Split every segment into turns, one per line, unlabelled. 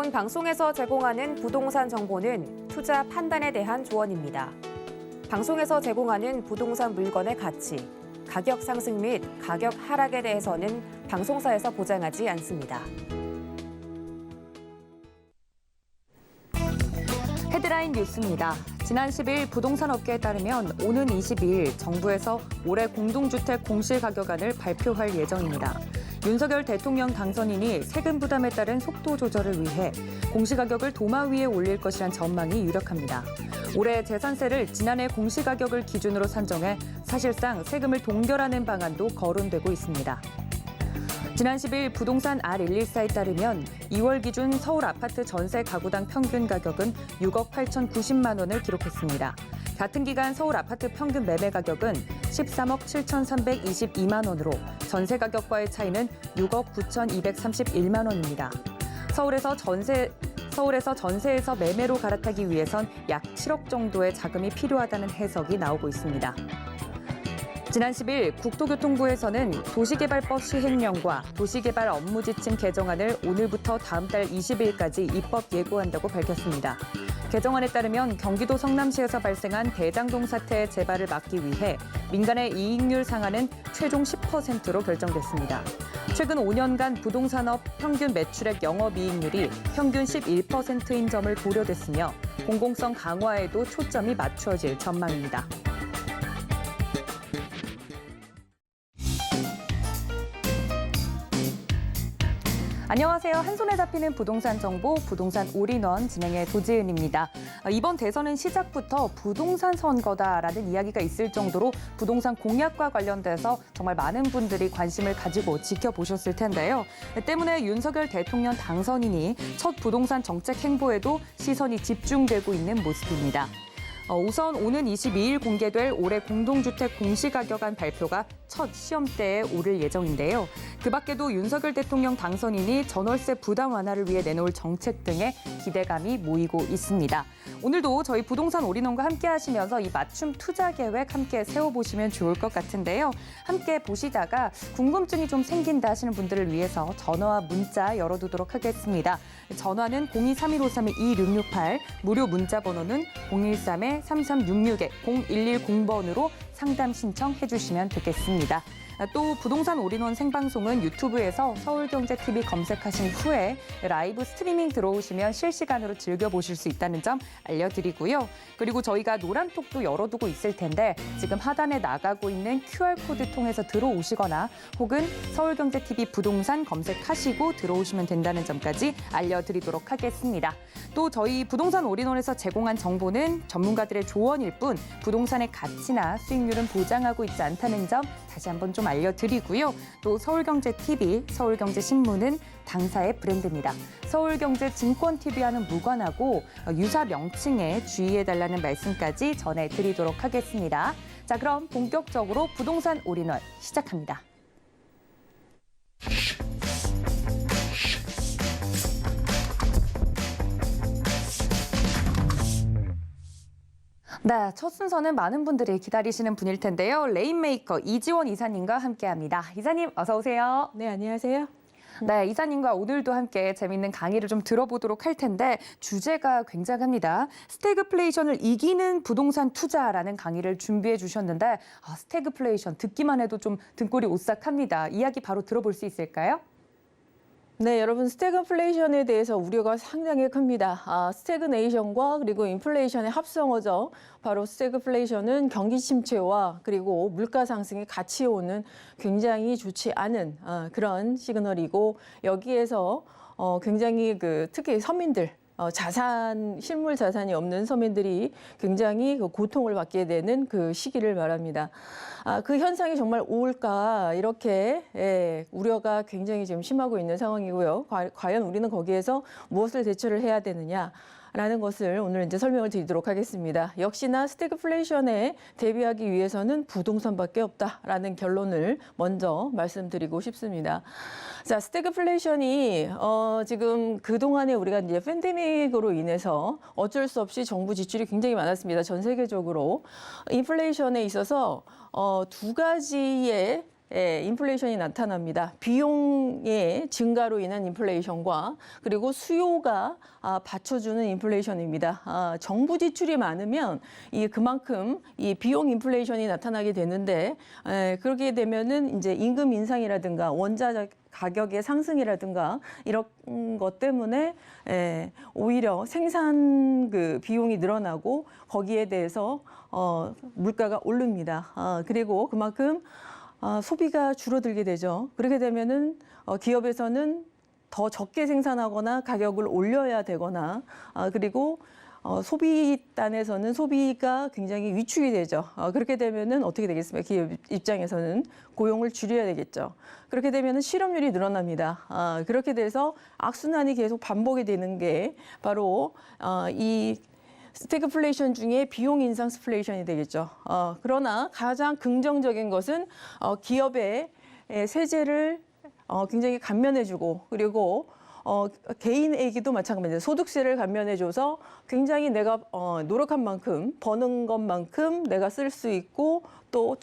본 방송에서 제공하는 부동산 정보는 투자 판단에 대한 조언입니다. 방송에서 제공하는 부동산 물건의 가치, 가격 상승 및 가격 하락에 대해서는 방송사에서 보장하지 않습니다. 헤드라인 뉴스입니다. 지난 10일 부동산 업계에 따르면 오는 22일 정부에서 올해 공동주택 공시가격안을 발표할 예정입니다. 윤석열 대통령 당선인이 세금 부담에 따른 속도 조절을 위해 공시가격을 도마 위에 올릴 것이란 전망이 유력합니다. 올해 재산세를 지난해 공시가격을 기준으로 산정해 사실상 세금을 동결하는 방안도 거론되고 있습니다. 지난 10일 부동산 R114에 따르면 2월 기준 서울 아파트 전세 가구당 평균 가격은 6억 8,090만 원을 기록했습니다. 같은 기간 서울 아파트 평균 매매 가격은 13억 7,322만 원으로 전세 가격과의 차이는 6억 9,231만 원입니다. 서울에서 전세에서 매매로 갈아타기 위해선 약 7억 정도의 자금이 필요하다는 해석이 나오고 있습니다. 지난 10일 국토교통부에서는 도시개발법 시행령과 도시개발 업무지침 개정안을 오늘부터 다음 달 20일까지 입법 예고한다고 밝혔습니다. 개정안에 따르면 경기도 성남시에서 발생한 대장동 사태의 재발을 막기 위해 민간의 이익률 상한은 최종 10%로 결정됐습니다. 최근 5년간 부동산업 평균 매출액 영업이익률이 평균 11%인 점을 고려됐으며 공공성 강화에도 초점이 맞춰질 전망입니다. 안녕하세요. 한손에 잡히는 부동산 정보, 부동산 올인원 진행의 도지은입니다. 이번 대선은 시작부터 부동산 선거다라는 이야기가 있을 정도로 부동산 공약과 관련돼서 정말 많은 분들이 관심을 가지고 지켜보셨을 텐데요. 때문에 윤석열 대통령 당선인이 첫 부동산 정책 행보에도 시선이 집중되고 있는 모습입니다. 우선 오는 22일 공개될 올해 공동주택 공시가격안 발표가 첫 시험대에 오를 예정인데요. 그 밖에도 윤석열 대통령 당선인이 전월세 부담 완화를 위해 내놓을 정책 등에 기대감이 모이고 있습니다. 오늘도 저희 부동산 올인원과 함께 하시면서 이 맞춤 투자 계획 함께 세워보시면 좋을 것 같은데요. 함께 보시다가 궁금증이 좀 생긴다 하시는 분들을 위해서 전화와 문자 열어두도록 하겠습니다. 전화는 023153-2668, 무료 문자 번호는 013-3366-0110번으로 상담 신청해 주시면 되겠습니다. 또 부동산 올인원 생방송은 유튜브에서 서울경제TV 검색하신 후에 라이브 스트리밍 들어오시면 실시간으로 즐겨보실 수 있다는 점 알려드리고요. 그리고 저희가 노란톡도 열어두고 있을 텐데 지금 하단에 나가고 있는 QR코드 통해서 들어오시거나 혹은 서울경제TV 부동산 검색하시고 들어오시면 된다는 점까지 알려드리도록 하겠습니다. 또 저희 부동산 올인원에서 제공한 정보는 전문가들의 조언일 뿐 부동산의 가치나 수익률은 보장하고 있지 않다는 점 다시 한번 좀 알려드리고요. 또 서울경제TV, 서울경제신문은 당사의 브랜드입니다. 서울경제증권TV와는 무관하고 유사 명칭에 주의해달라는 말씀까지 전해드리도록 하겠습니다. 자, 그럼 본격적으로 부동산 올인원 시작합니다. 네, 첫 순서는 많은 분들이 기다리시는 분일 텐데요. 레인메이커 이지원 이사님과 함께합니다. 이사님 어서 오세요.
네, 안녕하세요.
네, 이사님과 오늘도 함께 재미있는 강의를 좀 들어보도록 할 텐데 주제가 굉장합니다. 스태그플레이션을 이기는 부동산 투자라는 강의를 준비해 주셨는데 스태그플레이션 듣기만 해도 좀 등골이 오싹합니다. 이야기 바로 들어볼 수 있을까요?
네, 여러분 스태그플레이션에 대해서 우려가 상당히 큽니다. 스태그네이션과 그리고 인플레이션의 합성어죠. 바로 스태그플레이션은 경기 침체와 그리고 물가 상승이 같이 오는 굉장히 좋지 않은 그런 시그널이고 여기에서 굉장히 특히 서민들 실물 자산이 없는 서민들이 굉장히 고통을 받게 되는 그 시기를 말합니다. 그 현상이 정말 올까 이렇게 우려가 굉장히 지금 심하고 있는 상황이고요. 과연 우리는 거기에서 무엇을 대처를 해야 되느냐? 라는 것을 오늘 이제 설명을 드리도록 하겠습니다. 역시나 스태그플레이션에 대비하기 위해서는 부동산밖에 없다라는 결론을 먼저 말씀드리고 싶습니다. 자, 스태그플레이션이 지금 그동안에 우리가 이제 팬데믹으로 인해서 어쩔 수 없이 정부 지출이 굉장히 많았습니다. 전 세계적으로 인플레이션에 있어서 두 가지의 인플레이션이 나타납니다. 비용의 증가로 인한 인플레이션과 그리고 수요가 받쳐주는 인플레이션입니다. 정부 지출이 많으면 그만큼 이 비용 인플레이션이 나타나게 되는데 그렇게 되면은 이제 임금 인상이라든가 원자 가격의 상승이라든가 이런 것 때문에 오히려 생산 그 비용이 늘어나고 거기에 대해서 물가가 오릅니다. 그리고 그만큼 소비가 줄어들게 되죠. 그렇게 되면은 기업에서는 더 적게 생산하거나 가격을 올려야 되거나 그리고 소비단에서는 소비가 굉장히 위축이 되죠. 그렇게 되면은 어떻게 되겠습니까? 기업 입장에서는 고용을 줄여야 되겠죠. 그렇게 되면은 실업률이 늘어납니다. 그렇게 돼서 악순환이 계속 반복이 되는 게 바로 이 스태그플레이션 중에 비용 인상 스플레이션이 되겠죠. 그러나 가장 긍정적인 것은 기업의 세제를 굉장히 감면해주고 그리고 개인에게도 마찬가지입니다. 소득세를 감면해줘서 굉장히 내가 노력한 만큼 버는 것만큼 내가 쓸 수 있고 또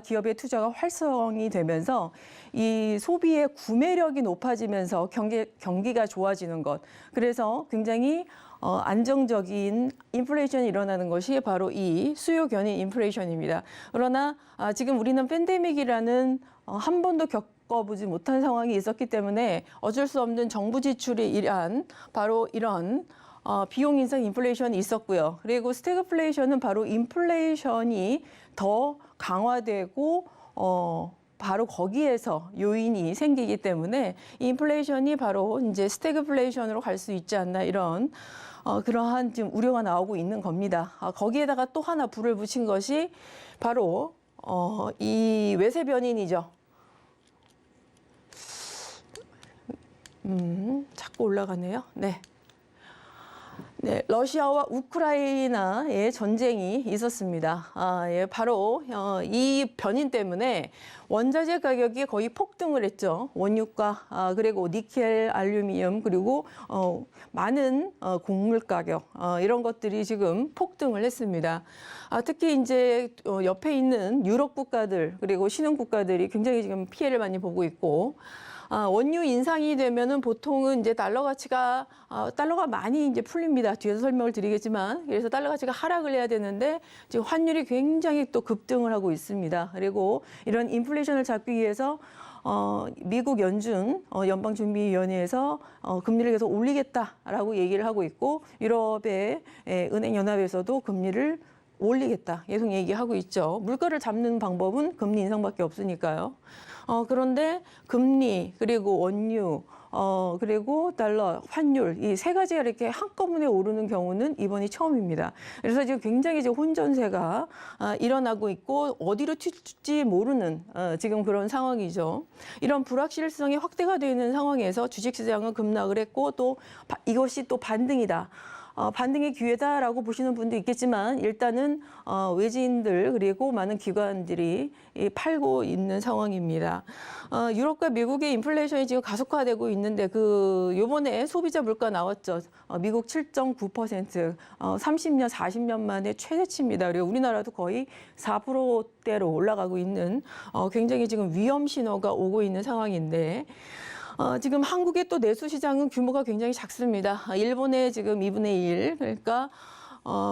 기업의 투자가 활성이 되면서 이 소비의 구매력이 높아지면서 경기가 좋아지는 것. 그래서 굉장히 안정적인 인플레이션이 일어나는 것이 바로 이 수요 견인 인플레이션입니다. 그러나 지금 우리는 팬데믹이라는 한 번도 겪어보지 못한 상황이 있었기 때문에 어쩔 수 없는 정부 지출에 의한 바로 이런 비용 인상 인플레이션이 있었고요. 그리고 스태그플레이션은 바로 인플레이션이 더 강화되고 바로 거기에서 요인이 생기기 때문에 인플레이션이 바로 이제 스태그플레이션으로 갈 수 있지 않나 이런 그러한 지금 우려가 나오고 있는 겁니다. 거기에다가 또 하나 불을 붙인 것이 바로 이 외세 변인이죠. 자꾸 올라가네요. 네. 네, 러시아와 우크라이나의 전쟁이 있었습니다. 바로 이 변인 때문에 원자재 가격이 거의 폭등을 했죠. 원유가 그리고 니켈, 알루미늄 그리고 많은 곡물 가격 이런 것들이 지금 폭등을 했습니다. 특히 이제 옆에 있는 유럽 국가들 그리고 신흥 국가들이 굉장히 지금 피해를 많이 보고 있고. 원유 인상이 되면은 보통은 이제 달러가 많이 이제 풀립니다. 뒤에서 설명을 드리겠지만 그래서 달러 가치가 하락을 해야 되는데 지금 환율이 굉장히 또 급등을 하고 있습니다. 그리고 이런 인플레이션을 잡기 위해서 미국 연방준비위원회에서 금리를 계속 올리겠다라고 얘기를 하고 있고 유럽의 은행연합에서도 금리를 올리겠다 계속 얘기하고 있죠. 물가를 잡는 방법은 금리 인상밖에 없으니까요. 그런데 금리 그리고 원유 그리고 달러, 환율 이 세 가지가 이렇게 한꺼번에 오르는 경우는 이번이 처음입니다. 그래서 지금 굉장히 이제 혼전세가 일어나고 있고 어디로 튈지 모르는 지금 그런 상황이죠. 이런 불확실성이 확대가 되는 상황에서 주식시장은 급락을 했고 또 이것이 또 반등이다. 반등의 기회다라고 보시는 분도 있겠지만 일단은 외지인들 그리고 많은 기관들이 팔고 있는 상황입니다. 유럽과 미국의 인플레이션이 지금 가속화되고 있는데 요번에 소비자 물가 나왔죠. 미국 7.9%, 30년, 40년 만에 최대치입니다. 그리고 우리나라도 거의 4%대로 올라가고 있는 굉장히 지금 위험 신호가 오고 있는 상황인데 지금 한국의 또 내수 시장은 규모가 굉장히 작습니다. 일본의 지금 2분의 1. 그러니까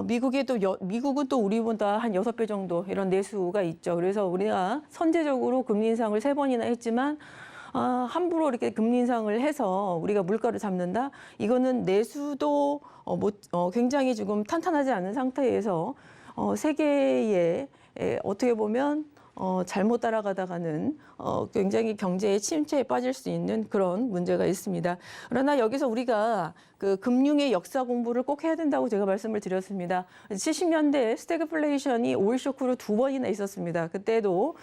미국은 또 우리보다 한 6배 정도 이런 내수가 있죠. 그래서 우리가 선제적으로 금리 인상을 3번이나 했지만 함부로 이렇게 금리 인상을 해서 우리가 물가를 잡는다. 이거는 내수도 굉장히 지금 탄탄하지 않은 상태에서 세계에 어떻게 보면 잘못 따라가다가는 굉장히 경제의 침체에 빠질 수 있는 그런 문제가 있습니다. 그러나 여기서 우리가 그 금융의 역사 공부를 꼭 해야 된다고 제가 말씀을 드렸습니다. 70년대 스태그플레이션이 오일 쇼크로 2번이나 있었습니다. 그때도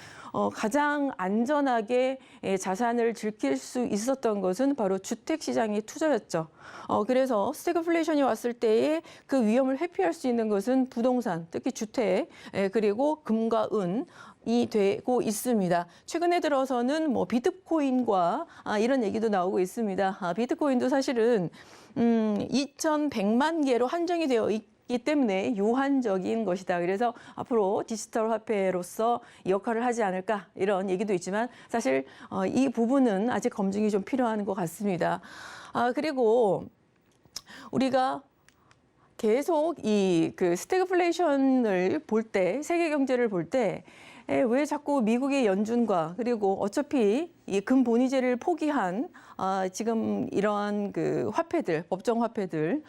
가장 안전하게 자산을 지킬 수 있었던 것은 바로 주택 시장의 투자였죠. 그래서 스태그플레이션이 왔을 때에 그 위험을 회피할 수 있는 것은 부동산, 특히 주택, 그리고 금과 은이 되고 있습니다. 최근에 들어서는 비트코인과 이런 얘기도 나오고 있습니다. 비트코인도 사실은 2,100만 개로 한정이 되어 이 때문에 유한적인 것이다. 그래서 앞으로 디지털 화폐로서 역할을 하지 않을까 이런 얘기도 있지만 사실 이 부분은 아직 검증이 좀 필요한 것 같습니다. 그리고 우리가 계속 이 그 스태그플레이션을 볼 때, 세계 경제를 볼 때 왜 자꾸 미국의 연준과 그리고 어차피 이 금본위제를 포기한 지금 이러한 그 화폐들, 법정 화폐들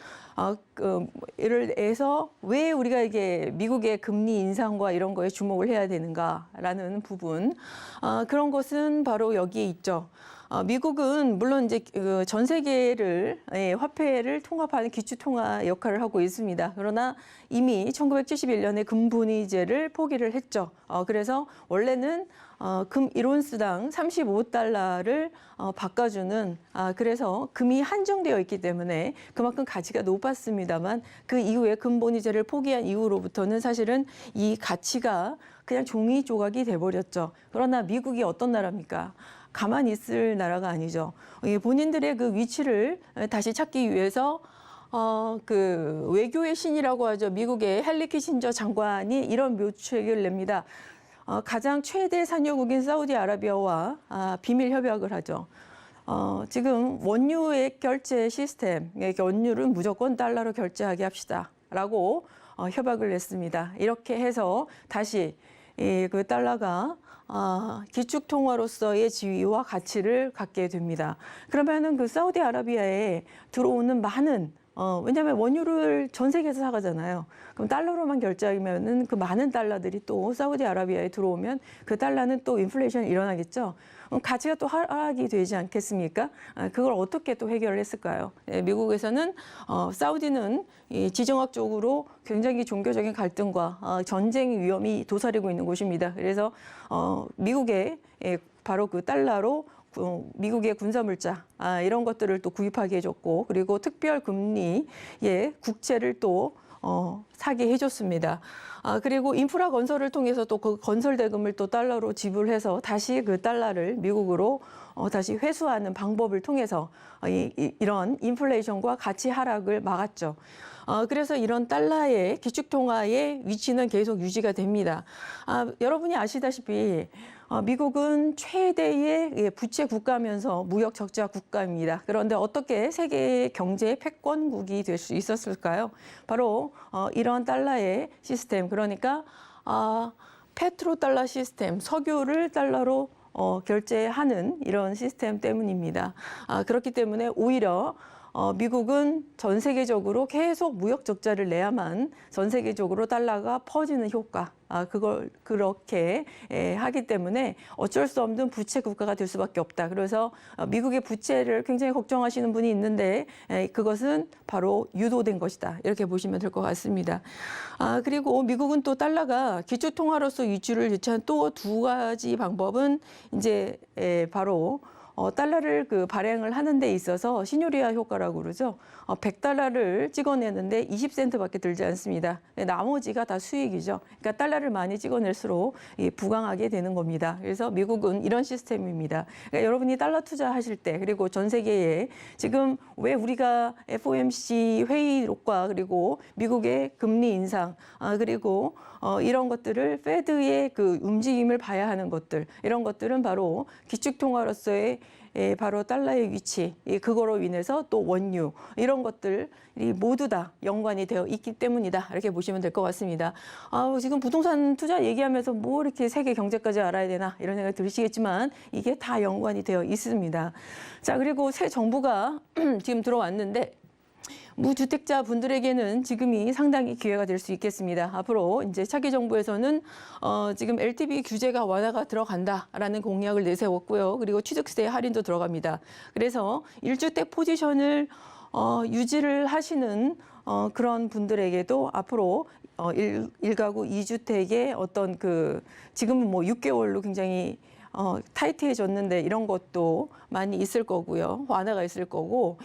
예를 들어서 왜 우리가 이게 미국의 금리 인상과 이런 거에 주목을 해야 되는가라는 부분 그런 것은 바로 여기에 있죠. 미국은 물론 이제 전 세계를 화폐를 통합하는 기축통화 역할을 하고 있습니다. 그러나 이미 1971년에 금본위제를 포기를 했죠. 그래서 원래는 금 1온스당 35달러를 바꿔주는 그래서 금이 한정되어 있기 때문에 그만큼 가치가 높았습니다만 그 이후에 금본위제를 포기한 이후로부터는 사실은 이 가치가 그냥 종이 조각이 돼버렸죠. 그러나 미국이 어떤 나라입니까? 가만히 있을 나라가 아니죠. 본인들의 그 위치를 다시 찾기 위해서 그 외교의 신이라고 하죠. 미국의 헨리 키신저 장관이 이런 묘책을 냅니다. 가장 최대 산유국인 사우디아라비아와 비밀 협약을 하죠. 지금 원유의 결제 시스템, 원유를 무조건 달러로 결제하게 합시다라고 협약을 냈습니다. 이렇게 해서 다시 그 달러가 기축통화로서의 지위와 가치를 갖게 됩니다. 그러면은 그 사우디아라비아에 들어오는 많은 왜냐하면 원유를 전 세계에서 사가잖아요. 그럼 달러로만 결제하면은 그 많은 달러들이 또 사우디아라비아에 들어오면 그 달러는 또 인플레이션이 일어나겠죠. 그럼 가치가 또 하락이 되지 않겠습니까? 그걸 어떻게 또 해결을 했을까요? 미국에서는 사우디는 이 지정학적으로 굉장히 종교적인 갈등과 전쟁 위험이 도사리고 있는 곳입니다. 그래서 미국의 바로 그 달러로 미국의 군사물자 이런 것들을 또 구입하게 해줬고 그리고 특별 금리의 국채를 또 사게 해줬습니다. 그리고 인프라 건설을 통해서 또 그 건설 대금을 또 달러로 지불해서 다시 그 달러를 미국으로 다시 회수하는 방법을 통해서 이런 인플레이션과 가치 하락을 막았죠. 그래서 이런 달러의 기축통화의 위치는 계속 유지가 됩니다. 여러분이 아시다시피 미국은 최대의 부채 국가면서 무역 적자 국가입니다. 그런데 어떻게 세계 경제의 패권국이 될 수 있었을까요? 바로 이런 달러의 시스템, 그러니까 페트로달러 시스템, 석유를 달러로 결제하는 이런 시스템 때문입니다. 그렇기 때문에 오히려 미국은 전 세계적으로 계속 무역 적자를 내야만 전 세계적으로 달러가 퍼지는 효과, 그걸 그렇게 하기 때문에 어쩔 수 없는 부채 국가가 될 수밖에 없다. 그래서 미국의 부채를 굉장히 걱정하시는 분이 있는데 그것은 바로 유도된 것이다. 이렇게 보시면 될 것 같습니다. 그리고 미국은 또 달러가 기축통화로서 유지를 유치한 또 두 가지 방법은 이제 바로 달러를 그 발행을 하는 데 있어서 시뇰리아 효과라고 그러죠. 100달러를 찍어내는데 20센트밖에 들지 않습니다. 나머지가 다 수익이죠. 그러니까 달러를 많이 찍어낼수록 부강하게 되는 겁니다. 그래서 미국은 이런 시스템입니다. 그러니까 여러분이 달러 투자하실 때 그리고 전 세계에 지금 왜 우리가 FOMC 회의록과 그리고 미국의 금리 인상 그리고 이런 것들을 페드의 그 움직임을 봐야 하는 것들 이런 것들은 바로 기축통화로서의 바로 달러의 위치 그거로 인해서 또 원유 이런 것들이 모두 다 연관이 되어 있기 때문이다 이렇게 보시면 될 것 같습니다. 지금 부동산 투자 얘기하면서 뭐 이렇게 세계 경제까지 알아야 되나 이런 생각이 들으시겠지만 이게 다 연관이 되어 있습니다. 자 그리고 새 정부가 지금 들어왔는데 무주택자 분들에게는 지금이 상당히 기회가 될 수 있겠습니다. 앞으로 이제 차기 정부에서는 지금 LTV 규제가 완화가 들어간다라는 공약을 내세웠고요. 그리고 취득세 할인도 들어갑니다. 그래서 1주택 포지션을 유지를 하시는 그런 분들에게도 앞으로 1가구 2주택의 어떤 그 지금은 뭐 6개월로 굉장히 타이트해졌는데 이런 것도 많이 있을 거고요. 완화가 있을 거고.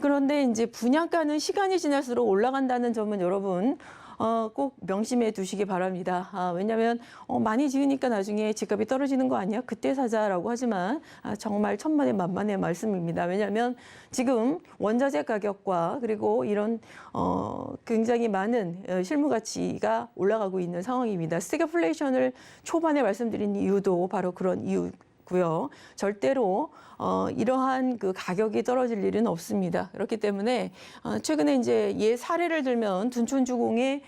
그런데 이제 분양가는 시간이 지날수록 올라간다는 점은 여러분 꼭 명심해 두시기 바랍니다. 왜냐하면 많이 지으니까 나중에 집값이 떨어지는 거 아니야? 그때 사자라고 하지만 정말 천만의 만만의 말씀입니다. 왜냐하면 지금 원자재 가격과 그리고 이런 굉장히 많은 실무 가치가 올라가고 있는 상황입니다. 스태그플레이션을 초반에 말씀드린 이유도 바로 그런 이유고요. 절대로 이러한 그 가격이 떨어질 일은 없습니다. 그렇기 때문에 최근에 이제 사례를 들면 둔촌주공의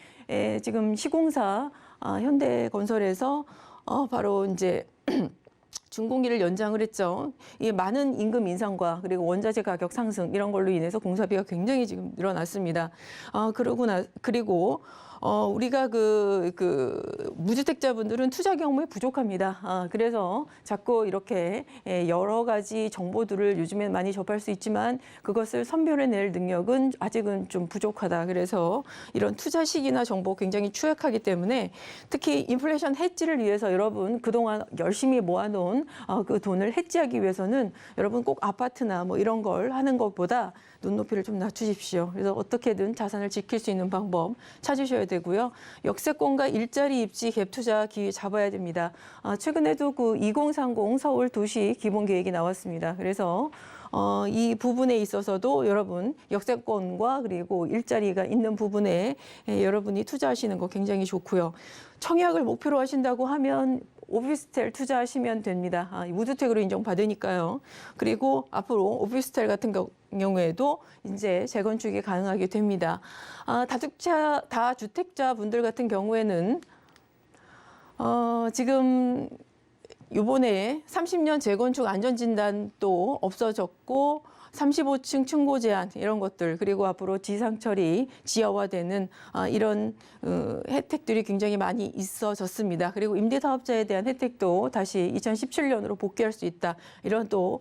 지금 시공사 현대건설에서 바로 이제 준공기를 연장을 했죠. 이 많은 임금 인상과 그리고 원자재 가격 상승 이런 걸로 인해서 공사비가 굉장히 지금 늘어났습니다. 그리고 우리가 그 무주택자분들은 투자 경험이 부족합니다. 그래서 자꾸 이렇게 여러 가지 정보들을 요즘엔 많이 접할 수 있지만 그것을 선별해낼 능력은 아직은 좀 부족하다. 그래서 이런 투자 시기나 정보 굉장히 취약하기 때문에 특히 인플레이션 해지를 위해서 여러분 그동안 열심히 모아놓은 그 돈을 해지하기 위해서는 여러분 꼭 아파트나 뭐 이런 걸 하는 것보다 눈높이를 좀 낮추십시오. 그래서 어떻게든 자산을 지킬 수 있는 방법 찾으셔야 되고요. 역세권과 일자리 입지 갭 투자 기회 잡아야 됩니다. 최근에도 그 2030 서울 도시 기본 계획이 나왔습니다. 그래서 이 부분에 있어서도 여러분 역세권과 그리고 일자리가 있는 부분에 여러분이 투자하시는 거 굉장히 좋고요. 청약을 목표로 하신다고 하면 오피스텔 투자하시면 됩니다. 무주택으로 인정받으니까요. 그리고 앞으로 오피스텔 같은 경우에도 이제 재건축이 가능하게 됩니다. 다주택자 분들 같은 경우에는 지금 이번에 30년 재건축 안전진단도 없어졌고 35층 층고 제한 이런 것들 그리고 앞으로 지상 처리 지하화되는 이런 혜택들이 굉장히 많이 있어졌습니다. 그리고 임대사업자에 대한 혜택도 다시 2017년으로 복귀할 수 있다. 이런 또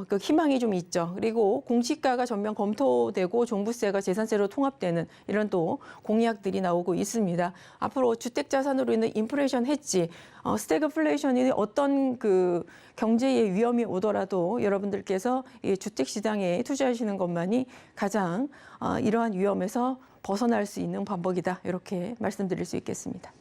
그 희망이 좀 있죠. 그리고 공시가가 전면 검토되고 종부세가 재산세로 통합되는 이런 또 공약들이 나오고 있습니다. 앞으로 주택 자산으로 인한 인플레이션 해지, 스태그플레이션이 어떤 그 경제의 위험이 오더라도 여러분들께서 이 주택 시장에 투자하시는 것만이 가장 이러한 위험에서 벗어날 수 있는 방법이다. 이렇게 말씀드릴 수 있겠습니다.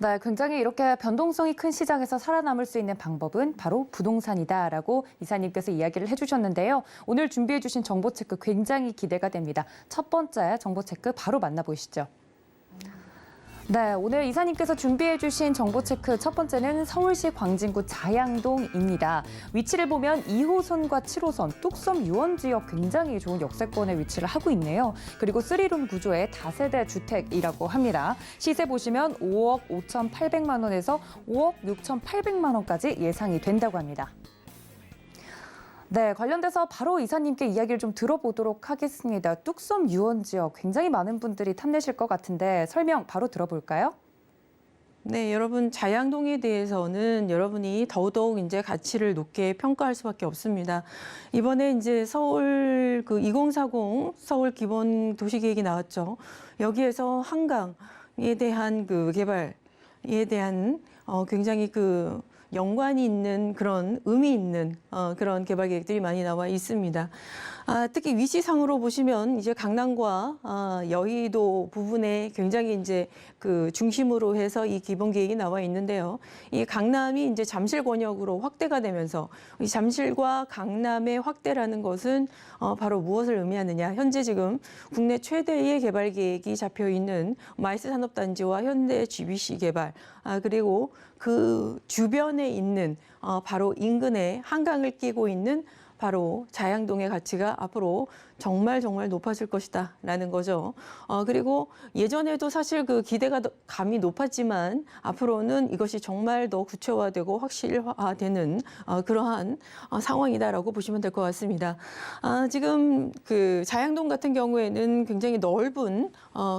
네, 굉장히 이렇게 변동성이 큰 시장에서 살아남을 수 있는 방법은 바로 부동산이다라고 이사님께서 이야기를 해주셨는데요. 오늘 준비해 주신 정보 체크 굉장히 기대가 됩니다. 첫 번째 정보 체크 바로 만나보시죠. 네, 오늘 이사님께서 준비해 주신 정보 체크 첫 번째는 서울시 광진구 자양동입니다. 위치를 보면 2호선과 7호선 뚝섬 유원지역 굉장히 좋은 역세권에 위치를 하고 있네요. 그리고 3룸 구조의 다세대 주택이라고 합니다. 시세 보시면 5억 5,800만 원에서 5억 6,800만 원까지 예상이 된다고 합니다. 네, 관련돼서 바로 이사님께 이야기를 좀 들어보도록 하겠습니다. 뚝섬 유원지역 굉장히 많은 분들이 탐내실 것 같은데 설명 바로 들어볼까요?
네, 여러분 자양동에 대해서는 여러분이 더더욱 이제 가치를 높게 평가할 수밖에 없습니다. 이번에 이제 서울 그 2040 서울 기본 도시계획이 나왔죠. 여기에서 한강에 대한 그 개발에 대한 굉장히 그 연관이 있는 그런 의미 있는 그런 개발 계획들이 많이 나와 있습니다. 특히 위치상으로 보시면 이제 강남과 여의도 부분에 굉장히 이제 그 중심으로 해서 이 기본 계획이 나와 있는데요. 이 강남이 이제 잠실 권역으로 확대가 되면서 이 잠실과 강남의 확대라는 것은 바로 무엇을 의미하느냐. 현재 지금 국내 최대의 개발 계획이 잡혀 있는 마이스 산업단지와 현대 GBC 개발 그리고 그 주변에 있는 바로 인근에 한강을 끼고 있는 바로 자양동의 가치가 앞으로 정말 높아질 것이다라는 거죠. 그리고 예전에도 사실 그 기대가 감이 높았지만 앞으로는 이것이 정말 더 구체화되고 확실화되는 그러한 상황이다라고 보시면 될 것 같습니다. 지금 그 자양동 같은 경우에는 굉장히 넓은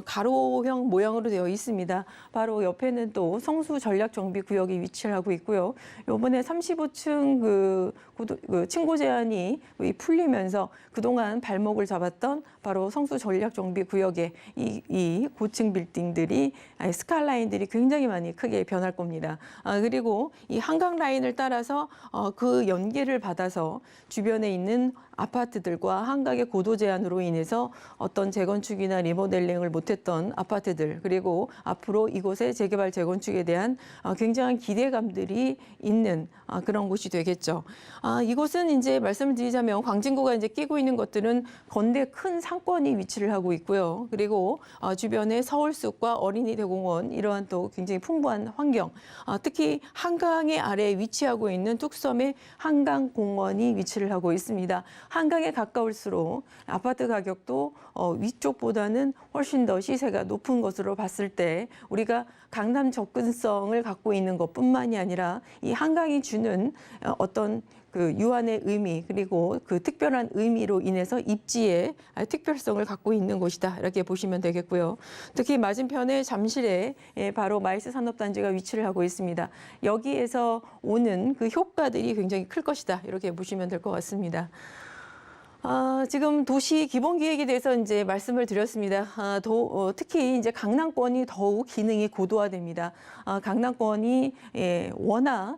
가로형 모양으로 되어 있습니다. 바로 옆에는 또 성수 전략 정비 구역이 위치를 하고 있고요. 이번에 35층 그 층고 제한이 풀리면서 그동안 발목을 잡았던 바로 성수 전략 정비 구역의 이 고층 빌딩들이 스카이라인들이 굉장히 많이 크게 변할 겁니다. 그리고 이 한강 라인을 따라서 그 연계를 받아서 주변에 있는 아파트들과 한강의 고도 제한으로 인해서 어떤 재건축이나 리모델링을 못했던 아파트들, 그리고 앞으로 이곳의 재개발 재건축에 대한 굉장한 기대감들이 있는 그런 곳이 되겠죠. 이곳은 이제 말씀을 드리자면 광진구가 이제 끼고 있는 것들은 건대 큰 상권이 위치를 하고 있고요. 그리고 주변에 서울숲과 어린이 대공원, 이러한 또 굉장히 풍부한 환경, 특히 한강의 아래에 위치하고 있는 뚝섬의 한강공원이 위치를 하고 있습니다. 한강에 가까울수록 아파트 가격도 위쪽보다는 훨씬 더 시세가 높은 것으로 봤을 때 우리가 강남 접근성을 갖고 있는 것뿐만이 아니라 이 한강이 주는 어떤 그 유한의 의미, 그리고 그 특별한 의미로 인해서 입지에 특별성을 갖고 있는 곳이다, 이렇게 보시면 되겠고요. 특히 맞은편에 잠실에 바로 마이스 산업단지가 위치를 하고 있습니다. 여기에서 오는 그 효과들이 굉장히 클 것이다, 이렇게 보시면 될 것 같습니다. 지금 도시 기본기획에 대해서 이제 말씀을 드렸습니다. 특히 이제 강남권이 더욱 기능이 고도화됩니다. 강남권이 워낙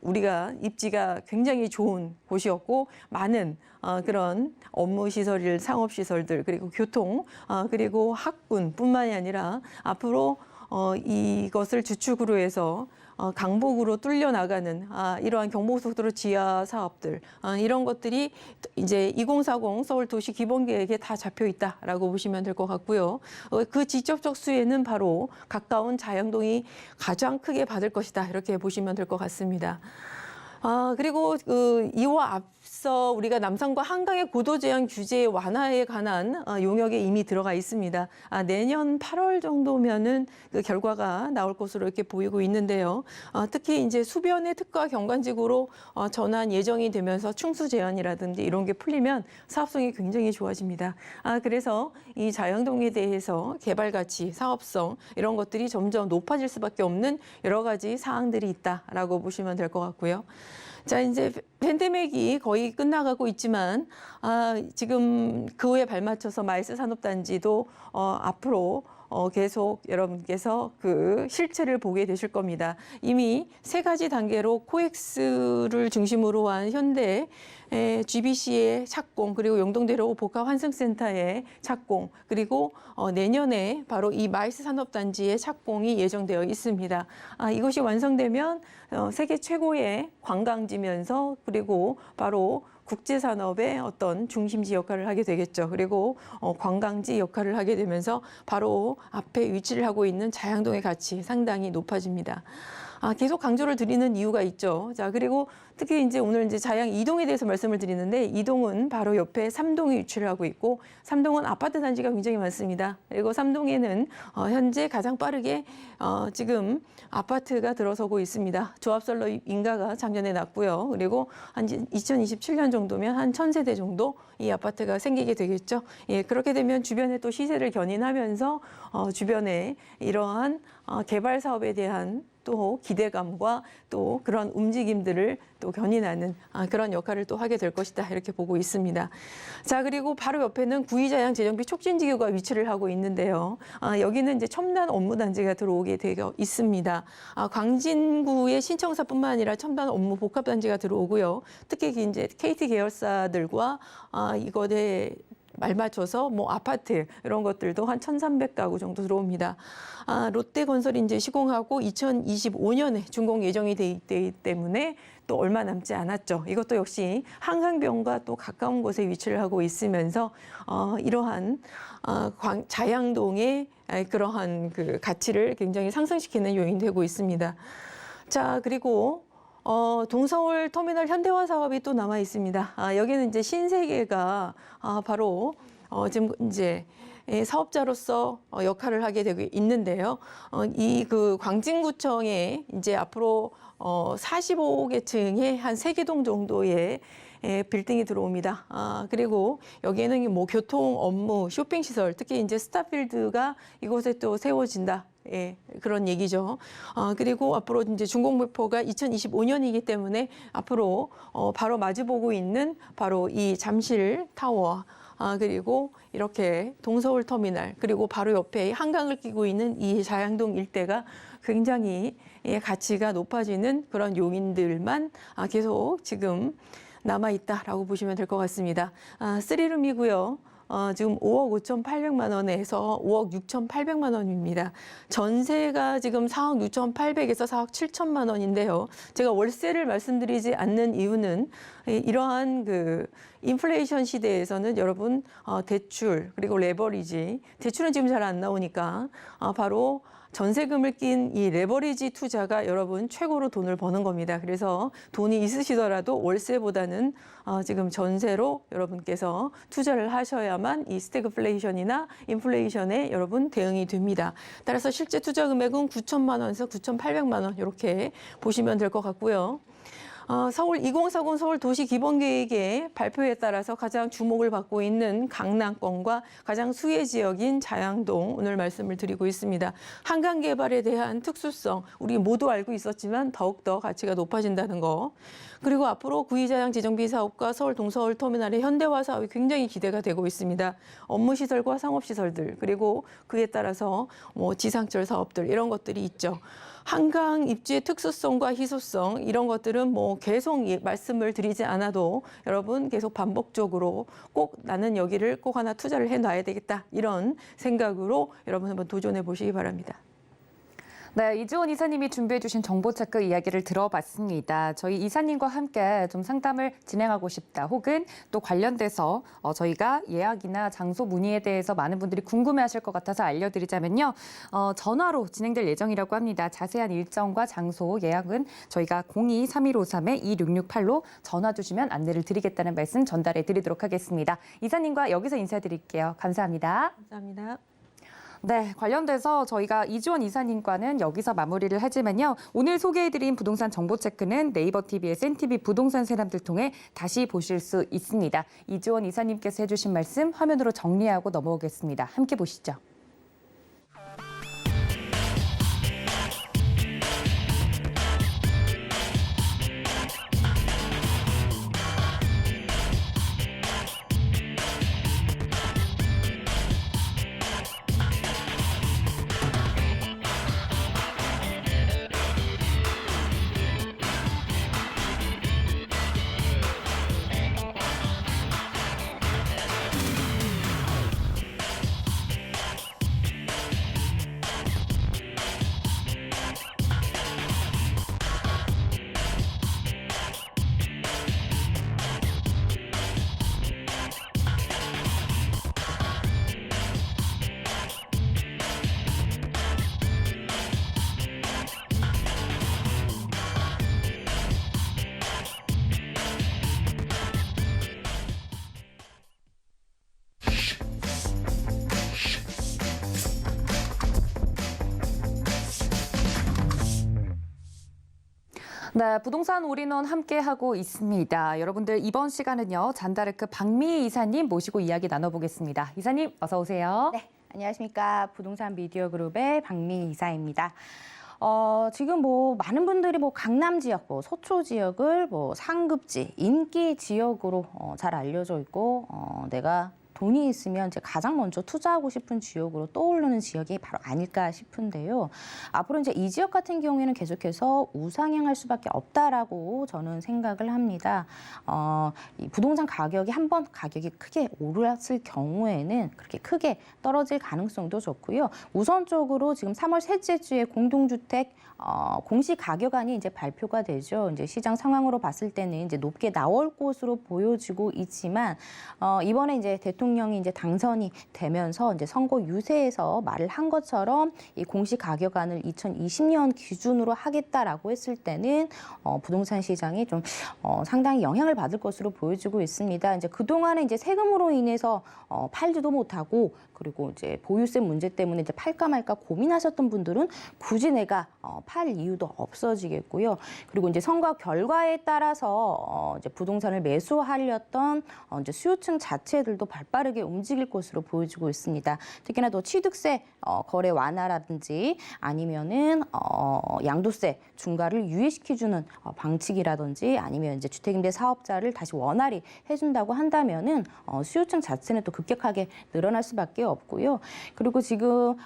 우리가 입지가 굉장히 좋은 곳이었고, 많은 그런 업무 시설들, 상업 시설들, 그리고 교통, 그리고 학군뿐만이 아니라 앞으로 이것을 주축으로 해서 강북으로 뚫려 나가는 이러한 경부고속도로 지하 사업들, 이런 것들이 이제 2040 서울 도시 기본계획에 다 잡혀 있다라고 보시면 될 것 같고요. 그 직접적 수혜는 바로 가까운 자양동이 가장 크게 받을 것이다, 이렇게 보시면 될 것 같습니다. 그리고 이와 앞서 우리가 남산과 한강의 고도 제한 규제 완화에 관한 용역에 이미 들어가 있습니다. 내년 8월 정도면은 그 결과가 나올 것으로 이렇게 보이고 있는데요. 특히 이제 수변의 특화 경관지구로 전환 예정이 되면서 충수 제한이라든지 이런 게 풀리면 사업성이 굉장히 좋아집니다. 그래서 이 자양동에 대해서 개발 가치, 사업성, 이런 것들이 점점 높아질 수밖에 없는 여러 가지 사항들이 있다라고 보시면 될 것 같고요. 자, 이제 팬데믹이 거의 끝나가고 있지만 지금 그에 발맞춰서 마이스 산업단지도 앞으로 계속 여러분께서 그 실체를 보게 되실 겁니다. 이미 세 가지 단계로 코엑스를 중심으로 한 현대 GBC의 착공, 그리고 영동대로 복합환승센터의 착공, 그리고 내년에 바로 이 마이스 산업단지의 착공이 예정되어 있습니다. 이것이 완성되면 세계 최고의 관광지면서 그리고 바로 국제산업의 어떤 중심지 역할을 하게 되겠죠. 그리고 관광지 역할을 하게 되면서 바로 앞에 위치를 하고 있는 자양동의 가치 상당히 높아집니다. 계속 강조를 드리는 이유가 있죠. 자, 그리고 특히 이제 오늘 이제 자양 2동에 대해서 말씀을 드리는데, 2동은 바로 옆에 3동이 위치를 하고 있고, 3동은 아파트 단지가 굉장히 많습니다. 그리고 3동에는 현재 가장 빠르게 지금 아파트가 들어서고 있습니다. 조합설로 인가가 작년에 났고요. 그리고 한 2027년 정도면 한 1000세대 정도 이 아파트가 생기게 되겠죠. 예, 그렇게 되면 주변에 또 시세를 견인하면서 주변에 이러한 개발 사업에 대한 또 기대감과 또 그런 움직임들을 또 견인하는 그런 역할을 또 하게 될 것이다, 이렇게 보고 있습니다. 자, 그리고 바로 옆에는 구의자양 재정비 촉진지구가 위치를 하고 있는데요. 여기는 이제 첨단 업무단지가 들어오게 되어 있습니다. 광진구의 신청사뿐만 아니라 첨단 업무 복합단지가 들어오고요. 특히 이제 KT 계열사들과 이것에 말맞춰서 뭐 아파트 이런 것들도 한 1,300가구 정도 들어옵니다. 롯데건설이 이제 시공하고 2025년에 준공 예정이 돼 있기 때문에 또 얼마 남지 않았죠. 이것도 역시 한강변과 또 가까운 곳에 위치를 하고 있으면서 이러한 자양동의 그러한 그 가치를 굉장히 상승시키는 요인이 되고 있습니다. 자, 그리고 동서울 터미널 현대화 사업이 또 남아 있습니다. 여기는 이제 신세계가 바로 지금 이제 사업자로서 역할을 하게 되고 있는데요. 이 그 광진구청에 이제 앞으로 45개층의 한 3개 동 정도의 빌딩이 들어옵니다. 그리고 여기에는 뭐 교통, 업무, 쇼핑 시설, 특히 이제 스타필드가 이곳에 또 세워진다. 예, 그런 얘기죠. 그리고 앞으로 이제 준공 목표가 2025년이기 때문에 앞으로 바로 마주보고 있는 바로 이 잠실 타워, 그리고 이렇게 동서울 터미널, 그리고 바로 옆에 한강을 끼고 있는 이 자양동 일대가 굉장히 가치가 높아지는 그런 요인들만 계속 지금 남아있다라고 보시면 될 것 같습니다. 3룸이고요. 지금 5억 5,800만 원에서 5억 6,800만 원입니다. 전세가 지금 4억 6,800에서 4억 7천만 원인데요. 제가 월세를 말씀드리지 않는 이유는 이러한 그 인플레이션 시대에서는 여러분 대출 그리고 레버리지, 대출은 지금 잘 안 나오니까 바로 전세금을 낀 이 레버리지 투자가 여러분 최고로 돈을 버는 겁니다. 그래서 돈이 있으시더라도 월세보다는 지금 전세로 여러분께서 투자를 하셔야만 이 스태그플레이션이나 인플레이션에 여러분 대응이 됩니다. 따라서 실제 투자 금액은 9천만 원에서 9,800만 원 이렇게 보시면 될 것 같고요. 서울 2040 서울 도시 기본계획의 발표에 따라서 가장 주목을 받고 있는 강남권과 가장 수혜 지역인 자양동 오늘 말씀을 드리고 있습니다. 한강 개발에 대한 특수성 우리 모두 알고 있었지만 더욱더 가치가 높아진다는 거. 그리고 앞으로 구이자양 지정비 사업과 서울 동서울 터미널의 현대화 사업이 굉장히 기대가 되고 있습니다. 업무 시설과 상업 시설들 그리고 그에 따라서 지상철 사업들 이런 것들이 있죠. 한강 입지의 특수성과 희소성 이런 것들은 계속 말씀을 드리지 않아도 여러분 계속 반복적으로 꼭 나는 여기를 꼭 하나 투자를 해놔야 되겠다 이런 생각으로 여러분 한번 도전해 보시기 바랍니다.
네, 이주원 이사님이 준비해 주신 정보체크 이야기를 들어봤습니다. 저희 이사님과 함께 좀 상담을 진행하고 싶다 혹은 또 관련돼서 저희가 예약이나 장소 문의에 대해서 많은 분들이 궁금해하실 것 같아서 알려드리자면요. 전화로 진행될 예정이라고 합니다. 자세한 일정과 장소 예약은 저희가 02-3153-2668로 전화 주시면 안내를 드리겠다는 말씀 전달해 드리도록 하겠습니다. 이사님과 여기서 인사드릴게요. 감사합니다.
감사합니다.
네, 관련돼서 저희가 이주원 이사님과는 여기서 마무리를 하지만요. 오늘 소개해드린 부동산 정보체크는 네이버 TV의 센TV 부동산 세람들 통해 다시 보실 수 있습니다. 이주원 이사님께서 해주신 말씀 화면으로 정리하고 넘어오겠습니다. 함께 보시죠. 네, 부동산 올인원 함께하고 있습니다. 여러분들 이번 시간은요. 잔다르크 박미희 이사님 모시고 이야기 나눠보겠습니다. 이사님 어서 오세요.
네, 안녕하십니까. 부동산 미디어 그룹의 박미희 이사입니다. 지금 많은 분들이 강남 지역, 서초 지역을 상급지, 인기 지역으로 잘 알려져 있고, 내가 돈이 있으면 이제 가장 먼저 투자하고 싶은 지역으로 떠오르는 지역이 바로 아닐까 싶은데요. 앞으로 이제 이 지역 같은 경우에는 계속해서 우상향할 수밖에 없다라고 저는 생각을 합니다. 이 부동산 가격이 한번 가격이 크게 오르었을 경우에는 그렇게 크게 떨어질 가능성도 좋고요. 우선적으로 지금 3월 셋째 주에 공동주택 공시 가격안이 이제 발표가 되죠. 이제 시장 상황으로 봤을 때는 이제 높게 나올 것으로 보여지고 있지만 이번에 이제 대통령이 이제 당선이 되면서 이제 선거 유세에서 말을 한 것처럼 이 공시 가격안을 2020년 기준으로 하겠다라고 했을 때는 부동산 시장이 좀 상당히 영향을 받을 것으로 보여지고 있습니다. 이제 그동안에 이제 세금으로 인해서 팔지도 못하고 그리고 이제 보유세 문제 때문에 이제 팔까 말까 고민하셨던 분들은 굳이 내가 팔 이유도 없어지겠고요. 그리고 이제 선거 결과에 따라서 이제 부동산을 매수하려던 이제 수요층 자체들도 빠르게 움직일 것으로 보여지고 있습니다. 특히나 또 취득세 거래 완화라든지 아니면은 양도세 중과를 유예시켜주는 방식이라든지 아니면 이제 주택임대 사업자를 다시 원활히 해준다고 한다면은 수요층 자체는 또 급격하게 늘어날 수밖에 없고요. 그리고 지금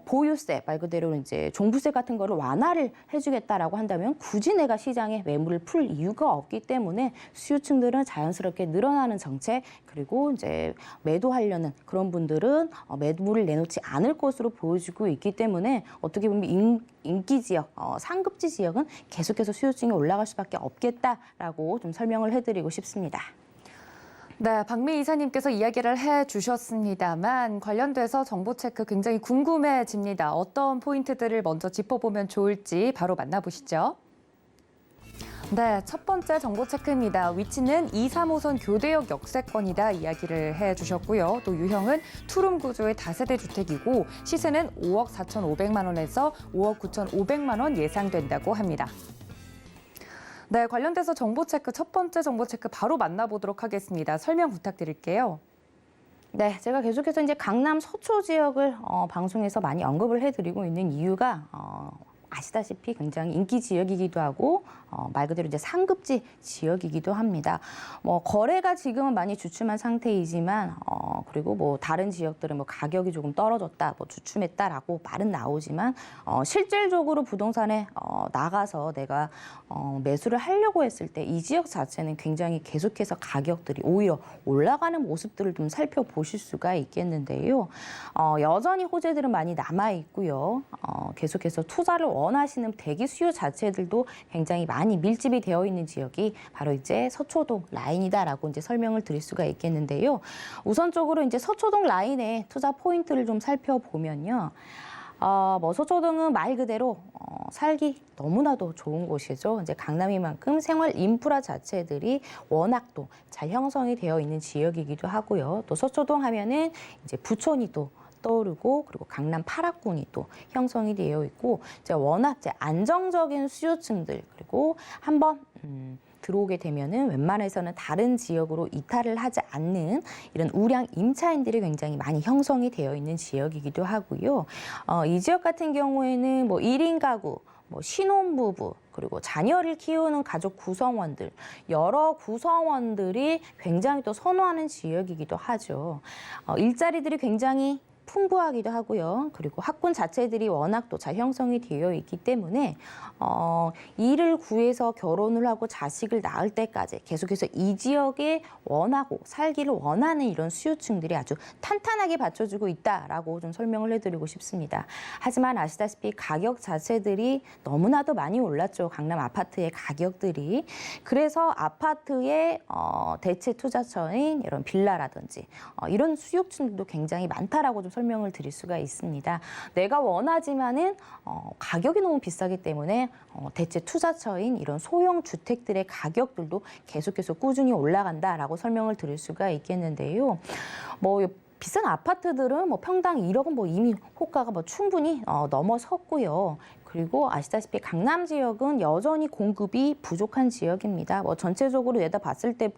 보유세 말 그대로 이제 종부세 같은 거를 완화를 해주겠다라고 한다면 굳이 내가 시장에 매물을 풀 이유가 없기 때문에 수요층들은 자연스럽게 늘어나는 정책 그리고 이제 매도하려는 그런 분들은 매물을 내놓지 않을 것으로 보여지고 있기 때문에 어떻게 보면 인기 지역, 상급지 지역은 계속해서 수요층이 올라갈 수밖에 없겠다라고 좀 설명을 해드리고 싶습니다.
네, 박미 이사님께서 이야기를 해주셨습니다만 관련돼서 정보 체크 굉장히 궁금해집니다. 어떤 포인트들을 먼저 짚어보면 좋을지 바로 만나보시죠. 네, 첫 번째 정보 체크입니다. 위치는 2, 3호선 교대역 역세권이다 이야기를 해주셨고요. 또 유형은 투룸 구조의 다세대 주택이고 시세는 5억 4,500만 원에서 5억 9,500만 원 예상된다고 합니다. 네, 관련돼서 정보 체크 첫 번째 정보 체크 바로 만나보도록 하겠습니다. 설명 부탁드릴게요.
네, 제가 계속해서 이제 강남 서초 지역을 방송에서 많이 언급을 해드리고 있는 이유가 아시다시피 굉장히 인기 지역이기도 하고 말 그대로 이제 상급지 지역이기도 합니다. 뭐 거래가 지금은 많이 주춤한 상태이지만 그리고 뭐 다른 지역들은 뭐 가격이 조금 떨어졌다, 뭐 주춤했다라고 말은 나오지만 실질적으로 부동산에 나가서 내가 매수를 하려고 했을 때 이 지역 자체는 굉장히 계속해서 가격들이 오히려 올라가는 모습들을 좀 살펴보실 수가 있겠는데요. 여전히 호재들은 많이 남아 있고요. 계속해서 투자를 원하시는 대기 수요 자체들도 굉장히 많이 밀집이 되어 있는 지역이 바로 이제 서초동 라인이다라고 이제 설명을 드릴 수가 있겠는데요. 우선적으로 이제 서초동 라인의 투자 포인트를 좀 살펴보면요. 뭐 서초동은 말 그대로 살기 너무나도 좋은 곳이죠. 이제 강남이만큼 생활 인프라 자체들이 워낙 또 잘 형성이 되어 있는 지역이기도 하고요. 또 서초동 하면은 이제 부촌이 또 떠오르고 그리고 강남 8학군이 또 형성이 되어 있고 이제 워낙 이제 안정적인 수요층들 그리고 한번 들어오게 되면은 웬만해서는 다른 지역으로 이탈을 하지 않는 이런 우량 임차인들이 굉장히 많이 형성이 되어 있는 지역이기도 하고요. 이 지역 같은 경우에는 뭐 1인 가구, 뭐 신혼부부 그리고 자녀를 키우는 가족 구성원들 여러 구성원들이 굉장히 또 선호하는 지역이기도 하죠. 일자리들이 굉장히 풍부하기도 하고요. 그리고 학군 자체들이 워낙 또 잘 형성이 되어 있기 때문에 일을 구해서 결혼을 하고 자식을 낳을 때까지 계속해서 이 지역에 원하고 살기를 원하는 이런 수요층들이 아주 탄탄하게 받쳐주고 있다라고 좀 설명을 해드리고 싶습니다. 하지만 아시다시피 가격 자체들이 너무나도 많이 올랐죠. 강남 아파트의 가격들이. 그래서 아파트의 대체 투자처인 이런 빌라라든지 이런 수요층들도 굉장히 많다라고 좀 설명을 드릴 수가 있습니다. 내가 원하지만은 가격이 너무 비싸기 때문에 대체 투자처인 이런 소형 주택들의 가격들도 계속해서 꾸준히 올라간다라고 설명을 드릴 수가 있겠는데요. 뭐 비싼 아파트들은 뭐 평당 1억은 뭐 이미 호가가 뭐 충분히 넘어섰고요. 그리고 아시다시피 강남 지역은 여전히 공급이 부족한 지역입니다. 뭐 전체적으로 내다봤을 때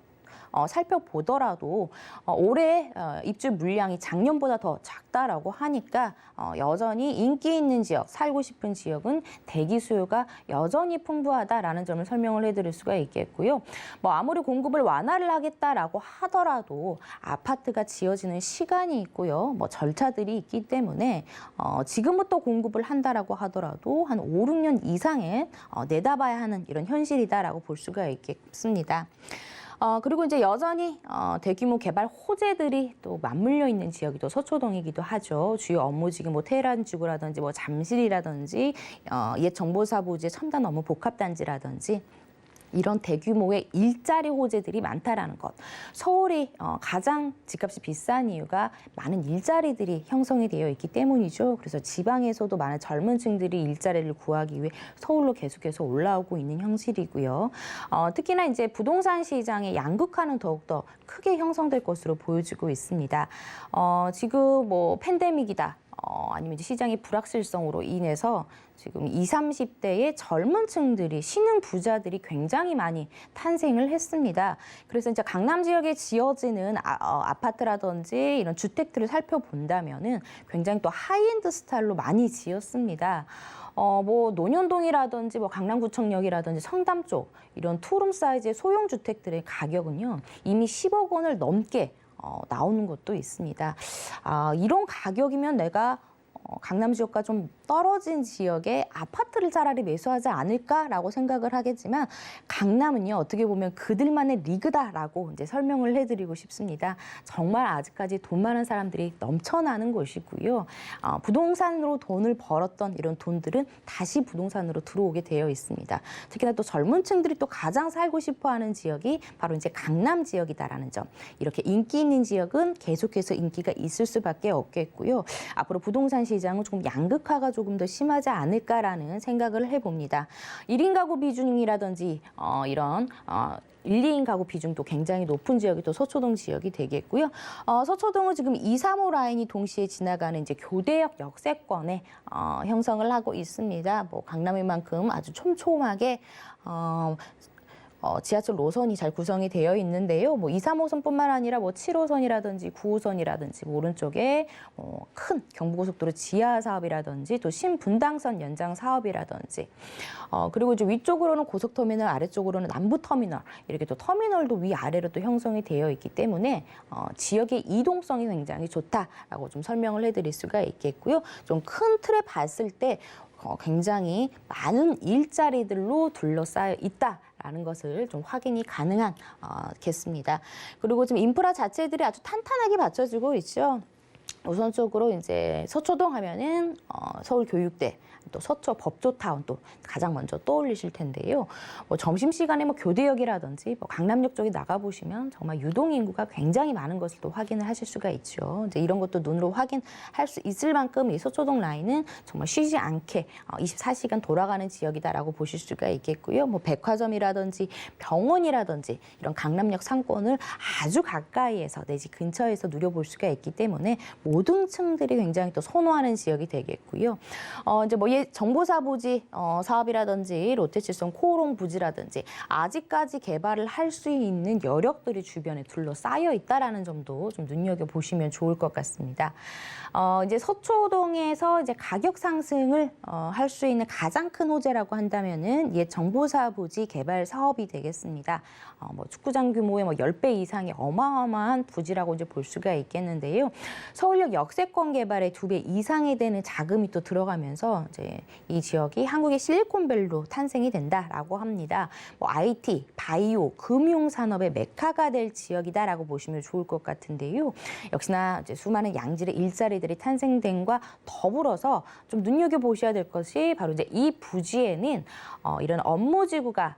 살펴보더라도 올해 입주 물량이 작년보다 더 작다라고 하니까 여전히 인기 있는 지역, 살고 싶은 지역은 대기 수요가 여전히 풍부하다라는 점을 설명을 해드릴 수가 있겠고요. 뭐 아무리 공급을 완화를 하겠다라고 하더라도 아파트가 지어지는 시간이 있고요. 뭐 절차들이 있기 때문에 지금부터 공급을 한다라고 하더라도 한 5, 6년 이상은 내다봐야 하는 이런 현실이다라고 볼 수가 있겠습니다. 그리고 이제 여전히 대규모 개발 호재들이 또 맞물려 있는 지역이 또 서초동이기도 하죠. 주요 업무지구 뭐 테헤란지구라든지 뭐 잠실이라든지 옛 정보사부지의 첨단 업무 복합단지라든지 이런 대규모의 일자리 호재들이 많다라는 것. 서울이 가장 집값이 비싼 이유가 많은 일자리들이 형성이 되어 있기 때문이죠. 그래서 지방에서도 많은 젊은 층들이 일자리를 구하기 위해 서울로 계속해서 올라오고 있는 형식이고요. 특히나 이제 부동산 시장의 양극화는 더욱더 크게 형성될 것으로 보여지고 있습니다. 지금 뭐 팬데믹이다. 아니면 이제 시장의 불확실성으로 인해서 지금 20, 30대의 젊은 층들이 신흥 부자들이 굉장히 많이 탄생을 했습니다. 그래서 이제 강남 지역에 지어지는 아파트라든지 이런 주택들을 살펴본다면은 굉장히 또 하이엔드 스타일로 많이 지었습니다. 뭐 논현동이라든지 뭐 강남구청역이라든지 성담 쪽 이런 투룸 사이즈의 소형 주택들의 가격은요 이미 10억 원을 넘게 나오는 것도 있습니다. 이런 가격이면 내가 강남 지역과 좀 떨어진 지역에 아파트를 차라리 매수하지 않을까라고 생각을 하겠지만 강남은요 어떻게 보면 그들만의 리그다라고 이제 설명을 해드리고 싶습니다. 정말 아직까지 돈 많은 사람들이 넘쳐나는 곳이고요. 부동산으로 돈을 벌었던 이런 돈들은 다시 부동산으로 들어오게 되어 있습니다. 특히나 또 젊은 층들이 또 가장 살고 싶어하는 지역이 바로 이제 강남 지역이다라는 점. 이렇게 인기 있는 지역은 계속해서 인기가 있을 수밖에 없겠고요. 앞으로 부동산 시장은 조금 양극화가 조금 더 심하지 않을까라는 생각을 해봅니다. 1인 가구 비중이라든지 이런 1, 2인 가구 비중도 굉장히 높은 지역이 또 서초동 지역이 되겠고요. 서초동은 지금 2, 3호 라인이 동시에 지나가는 이제 교대역 역세권에 형성을 하고 있습니다. 뭐 강남인 만큼 아주 촘촘하게 지하철 노선이 잘 구성이 되어 있는데요. 뭐 2, 3호선뿐만 아니라 뭐 7호선이라든지 9호선이라든지 뭐 오른쪽에 큰 경부고속도로 지하 사업이라든지 또 신분당선 연장 사업이라든지 그리고 이제 위쪽으로는 고속터미널, 아래쪽으로는 남부터미널 이렇게 또 터미널도 위아래로 또 형성이 되어 있기 때문에 지역의 이동성이 굉장히 좋다라고 좀 설명을 해드릴 수가 있겠고요. 좀 큰 틀에 봤을 때 굉장히 많은 일자리들로 둘러싸여 있다라는 것을 좀 확인이 가능하겠습니다. 그리고 지금 인프라 자체들이 아주 탄탄하게 받쳐지고 있죠. 우선적으로 이제 서초동 하면은 서울교육대, 또 서초 법조타운 또 가장 먼저 떠올리실 텐데요. 뭐 점심시간에 뭐 교대역이라든지 뭐 강남역 쪽에 나가보시면 정말 유동 인구가 굉장히 많은 것을 또 확인을 하실 수가 있죠. 이제 이런 것도 눈으로 확인할 수 있을 만큼 이 서초동 라인은 정말 쉬지 않게 24시간 돌아가는 지역이다라고 보실 수가 있겠고요. 뭐 백화점이라든지 병원이라든지 이런 강남역 상권을 아주 가까이에서 내지 근처에서 누려볼 수가 있기 때문에 모든 층들이 굉장히 또 선호하는 지역이 되겠고요. 이제 뭐 정보사 부지 사업이라든지 롯데칠성 코오롱 부지라든지 아직까지 개발을 할 수 있는 여력들이 주변에 둘러싸여 있다라는 점도 좀 눈여겨 보시면 좋을 것 같습니다. 이제 서초동에서 이제 가격 상승을 할 수 있는 가장 큰 호재라고 한다면은 옛 정보사 부지 개발 사업이 되겠습니다. 뭐 축구장 규모의 뭐 10배 이상의 어마어마한 부지라고 이제 볼 수가 있겠는데요. 서울역 역세권 개발에 2배 이상이 되는 자금이 또 들어가면서 이제 이 지역이 한국의 실리콘밸리로 탄생이 된다라고 합니다. 뭐 IT, 바이오, 금융 산업의 메카가 될 지역이다라고 보시면 좋을 것 같은데요. 역시나 이제 수많은 양질의 일자리들이 탄생됨과 더불어서 좀 눈여겨 보셔야 될 것이 바로 이제 이 부지에는 이런 업무지구가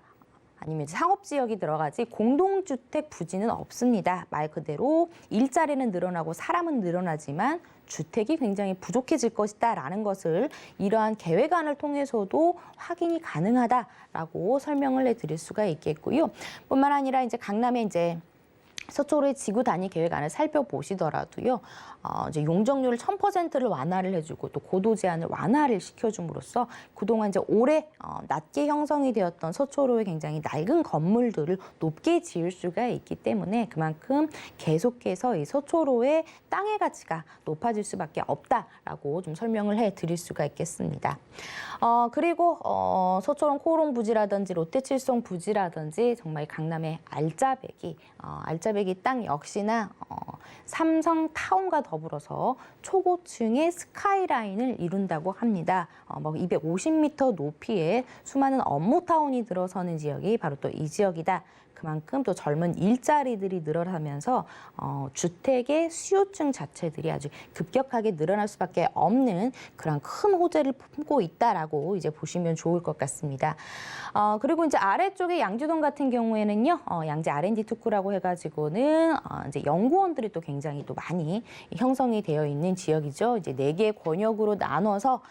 아니면 상업지역이 들어가지 공동주택 부지는 없습니다. 말 그대로 일자리는 늘어나고 사람은 늘어나지만 주택이 굉장히 부족해질 것이다라는 것을 이러한 계획안을 통해서도 확인이 가능하다라고 설명을 해드릴 수가 있겠고요. 뿐만 아니라 이제 강남에 이제 서초로의 지구 단위 계획안을 살펴보시더라도요. 이제 용적률을 1000%를 완화를 해주고 또 고도 제한을 완화를 시켜줌으로써 그동안 이제 오래 낮게 형성이 되었던 서초로의 굉장히 낡은 건물들을 높게 지을 수가 있기 때문에 그만큼 계속해서 이 서초로의 땅의 가치가 높아질 수밖에 없다라고 좀 설명을 해드릴 수가 있겠습니다. 그리고 서초동 코오롱 부지라든지 롯데칠성 부지라든지 정말 강남의 알짜배기 땅 역시나 삼성타운과 더불어서 초고층의 스카이라인을 이룬다고 합니다. 뭐 250m 높이의 수많은 업무타운이 들어서는 지역이 바로 또 이 지역이다. 그만큼 또 젊은 일자리들이 늘어나면서 주택의 수요층 자체들이 아주 급격하게 늘어날 수밖에 없는 그런 큰 호재를 품고 있다라고 이제 보시면 좋을 것 같습니다. 그리고 이제 아래쪽에 양주동 같은 경우에는요, 양재 R&D 특구라고 해가지고는 이제 연구원들이 또 굉장히 또 많이 형성이 되어 있는 지역이죠. 이제 4개의 권역으로 나눠서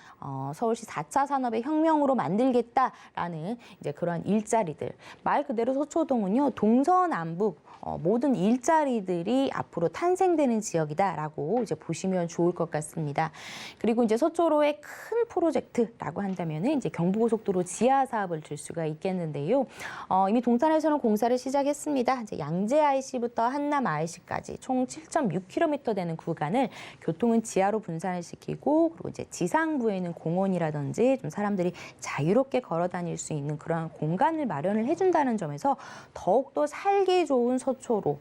서울시 4차 산업의 혁명으로 만들겠다라는 이제 그런 일자리들. 말 그대로 서초동은요. 지역은요, 동서남북 모든 일자리들이 앞으로 탄생되는 지역이다라고 이제 보시면 좋을 것 같습니다. 그리고 이제 서초로의 큰 프로젝트라고 한다면은 이제 경부고속도로 지하 사업을 들 수가 있겠는데요. 이미 동탄에서는 공사를 시작했습니다. 이제 양재 IC부터 한남 IC까지 총 7.6km 되는 구간을 교통은 지하로 분산을 시키고, 그리고 이제 지상부에 있는 공원이라든지 좀 사람들이 자유롭게 걸어 다닐 수 있는 그러한 공간을 마련을 해준다는 점에서 더욱더 살기 좋은 서초로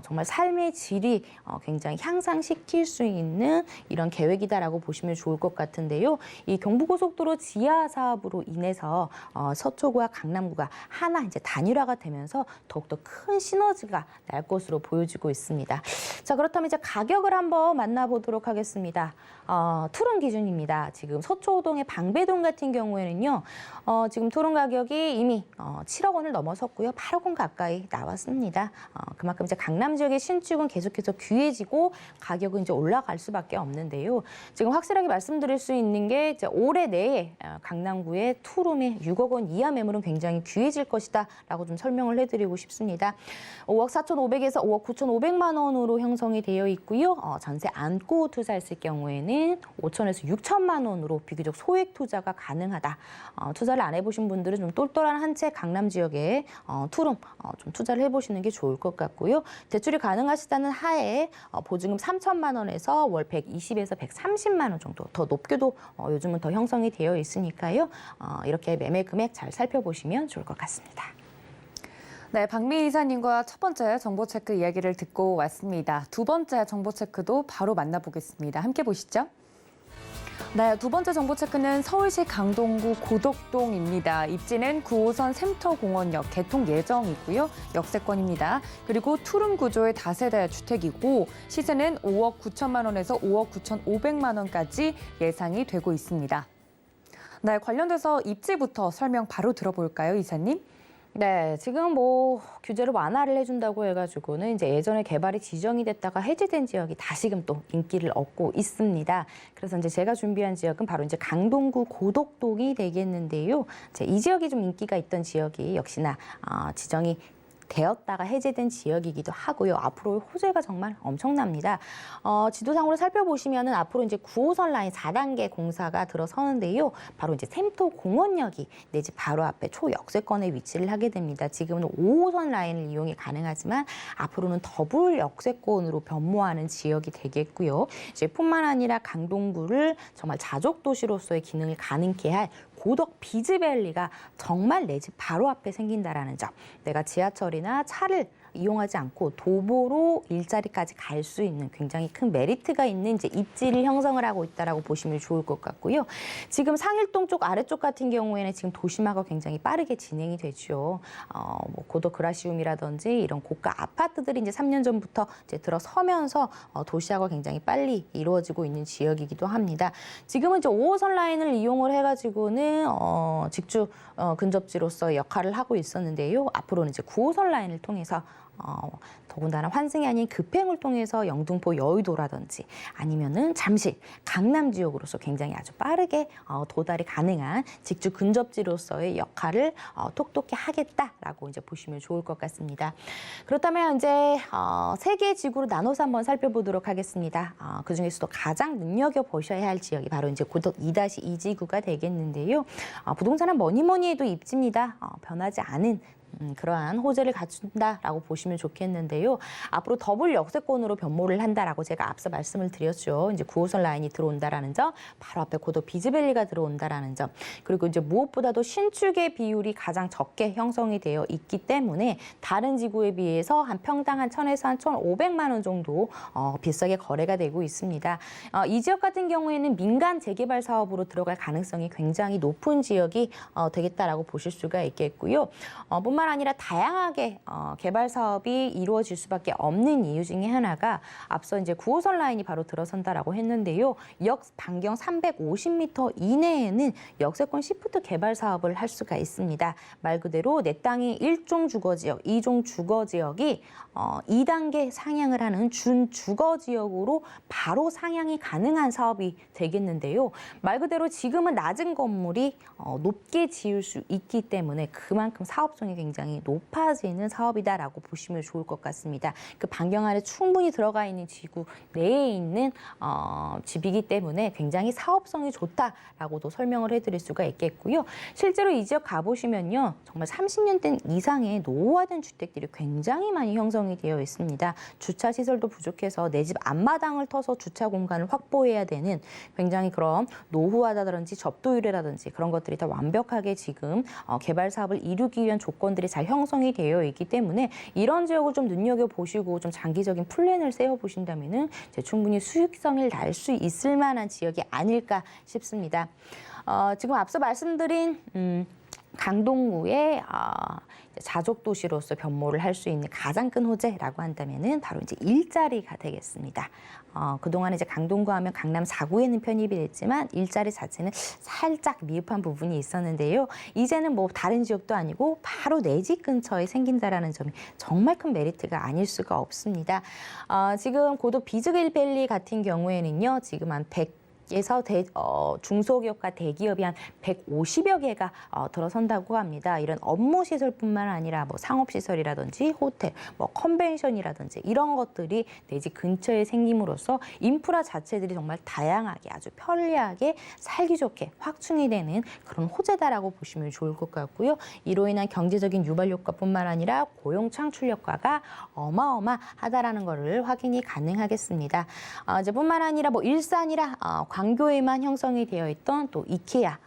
정말 삶의 질이 굉장히 향상시킬 수 있는 이런 계획이다라고 보시면 좋을 것 같은데요. 이 경부고속도로 지하 사업으로 인해서 서초구와 강남구가 하나 이제 단일화가 되면서 더욱더 큰 시너지가 날 것으로 보여지고 있습니다. 자, 그렇다면 이제 가격을 한번 만나보도록 하겠습니다. 투룸 기준입니다. 지금 서초동의 방배동 같은 경우에는요, 지금 투룸 가격이 이미 7억 원을 넘어섰고요. 8억 원 가까이 나왔습니다. 그만큼 이제 강남 지역의 신축은 계속해서 귀해지고 가격은 이제 올라갈 수밖에 없는데요. 지금 확실하게 말씀드릴 수 있는 게 이제 올해 내에 강남구의 투룸의 6억 원 이하 매물은 굉장히 귀해질 것이다라고 좀 설명을 해드리고 싶습니다. 5억 4,500에서 5억 9,500만 원으로 형성이 되어 있고요. 전세 안고 투자했을 경우에는 5천에서 6천만 원으로 비교적 소액 투자가 가능하다. 투자를 안 해보신 분들은 좀 똘똘한 한 채 강남 지역에 투룸 좀 투자를 해보시는 게 좋을 것 같고요. 대출이 가능하시다는 하에 보증금 3천만 원에서 월 120에서 130만 원 정도, 더 높게도 요즘은 더 형성이 되어 있으니까요. 이렇게 매매 금액 잘 살펴보시면 좋을 것 같습니다.
네, 박미 이사님과 첫 번째 정보체크 이야기를 듣고 왔습니다. 두 번째 정보체크도 바로 만나보겠습니다. 함께 보시죠. 네, 두 번째 정보체크는 서울시 강동구 고덕동입니다. 입지는 9호선 샘터공원역 개통 예정이고요. 역세권입니다. 그리고 투룸 구조의 다세대 주택이고 시세는 5억 9천만 원에서 5억 9,500만 원까지 예상이 되고 있습니다. 네, 관련돼서 입지부터 설명 바로 들어볼까요, 이사님?
네, 지금 뭐 규제를 완화를 해준다고 해가지고는 이제 예전에 개발이 지정이 됐다가 해제된 지역이 다시금 또 인기를 얻고 있습니다. 그래서 이제 제가 준비한 지역은 바로 이제 강동구 고덕동이 되겠는데요. 이 지역이 좀 인기가 있던 지역이 역시나 지정이 되었다가 해제된 지역이기도 하고요. 앞으로 호재가 정말 엄청납니다. 지도상으로 살펴보시면은 앞으로 이제 9호선 라인 4단계 공사가 들어서는데요. 바로 이제 샘토 공원역이 내 집 바로 앞에 초역세권에 위치를 하게 됩니다. 지금은 5호선 라인을 이용이 가능하지만 앞으로는 더블 역세권으로 변모하는 지역이 되겠고요. 이제 뿐만 아니라 강동구를 정말 자족 도시로서의 기능을 가능케 할 고덕 비즈밸리가 정말 내 집 바로 앞에 생긴다라는 점. 내가 지하철이나 차를 이용하지 않고 도보로 일자리까지 갈 수 있는 굉장히 큰 메리트가 있는 이제 입지를 형성을 하고 있다라고 보시면 좋을 것 같고요. 지금 상일동 쪽 아래쪽 같은 경우에는 지금 도심화가 굉장히 빠르게 진행이 되죠. 뭐 고덕 그라시움이라든지 이런 고가 아파트들이 이제 3년 전부터 이제 들어서면서 도시화가 굉장히 빨리 이루어지고 있는 지역이기도 합니다. 지금은 이제 5호선 라인을 이용을 해가지고는 직주 근접지로서 역할을 하고 있었는데요. 앞으로는 이제 9호선 라인을 통해서 더군다나 환승이 아닌 급행을 통해서 영등포 여의도라든지 아니면은 잠실, 강남 지역으로서 굉장히 아주 빠르게 도달이 가능한 직주 근접지로서의 역할을 톡톡히 하겠다라고 이제 보시면 좋을 것 같습니다. 그렇다면 이제 세 개의 지구로 나눠서 한번 살펴보도록 하겠습니다. 그 중에서도 가장 눈여겨보셔야 할 지역이 바로 이제 고덕 2-2 지구가 되겠는데요. 부동산은 뭐니 해도 입지입니다. 변하지 않은 그러한 호재를 갖춘다라고 보시면 좋겠는데요. 앞으로 더블 역세권으로 변모를 한다라고 제가 앞서 말씀을 드렸죠. 이제 9호선 라인이 들어온다라는 점, 바로 앞에 고덕 비즈밸리가 들어온다라는 점, 그리고 이제 무엇보다도 신축의 비율이 가장 적게 형성이 되어 있기 때문에 다른 지구에 비해서 한 평당 한 1,000에서 한 1,500만 원 정도 비싸게 거래가 되고 있습니다. 이 지역 같은 경우에는 민간 재개발 사업으로 들어갈 가능성이 굉장히 높은 지역이 되겠다라고 보실 수가 있겠고요. 뿐만 아니라 다양하게 개발 사업이 이루어질 수밖에 없는 이유 중에 하나가 앞서 이제 9호선 라인이 바로 들어선다라고 했는데요. 역 반경 350m 이내에는 역세권 시프트 개발 사업을 할 수가 있습니다. 말 그대로 내 땅이 1종 주거지역, 2종 주거지역이 2단계 상향을 하는 준주거지역으로 바로 상향이 가능한 사업이 되겠는데요. 말 그대로 지금은 낮은 건물이 높게 지을 수 있기 때문에 그만큼 사업성이 굉장히 굉장히 높아지는 사업이다라고 보시면 좋을 것 같습니다. 그 반경 안에 충분히 들어가 있는 지구 내에 있는 집이기 때문에 굉장히 사업성이 좋다라고도 설명을 해드릴 수가 있겠고요. 실제로 이 지역 가보시면요, 정말 30년 된 이상의 노후화된 주택들이 굉장히 많이 형성이 되어 있습니다. 주차 시설도 부족해서 내 집 앞마당을 터서 주차 공간을 확보해야 되는 굉장히 그런 노후화다든지 접도율이라든지 그런 것들이 다 완벽하게 지금 개발 사업을 이루기 위한 조건들이 잘 형성이 되어 있기 때문에 이런 지역을 좀 눈여겨보시고 좀 장기적인 플랜을 세워보신다면은 충분히 수익성을 날 수 있을 만한 지역이 아닐까 싶습니다. 지금 앞서 말씀드린 강동구의 자족 도시로서 변모를 할 수 있는 가장 큰 호재라고 한다면은 바로 이제 일자리가 되겠습니다. 그동안 이제 강동구 하면 강남 4구에는 편입이 됐지만 일자리 자체는 살짝 미흡한 부분이 있었는데요. 이제는 뭐 다른 지역도 아니고 바로 내 집 근처에 생긴다라는 점이 정말 큰 메리트가 아닐 수가 없습니다. 지금 고도 비즈힐밸리 같은 경우에는요, 지금 한 100에서 중소기업과 대기업이 한 150여 개가 들어선다고 합니다. 이런 업무 시설뿐만 아니라 뭐 상업 시설이라든지 호텔, 뭐 컨벤션이라든지 이런 것들이 내 집 근처에 생김으로써 인프라 자체들이 정말 다양하게 아주 편리하게 살기 좋게 확충이 되는 그런 호재다라고 보시면 좋을 것 같고요. 이로 인한 경제적인 유발 효과뿐만 아니라 고용 창출 효과가 어마어마하다라는 것을 확인이 가능하겠습니다. 이제뿐만 아니라 뭐 일산이라 광교에만 형성이 되어 있던 또 이케아,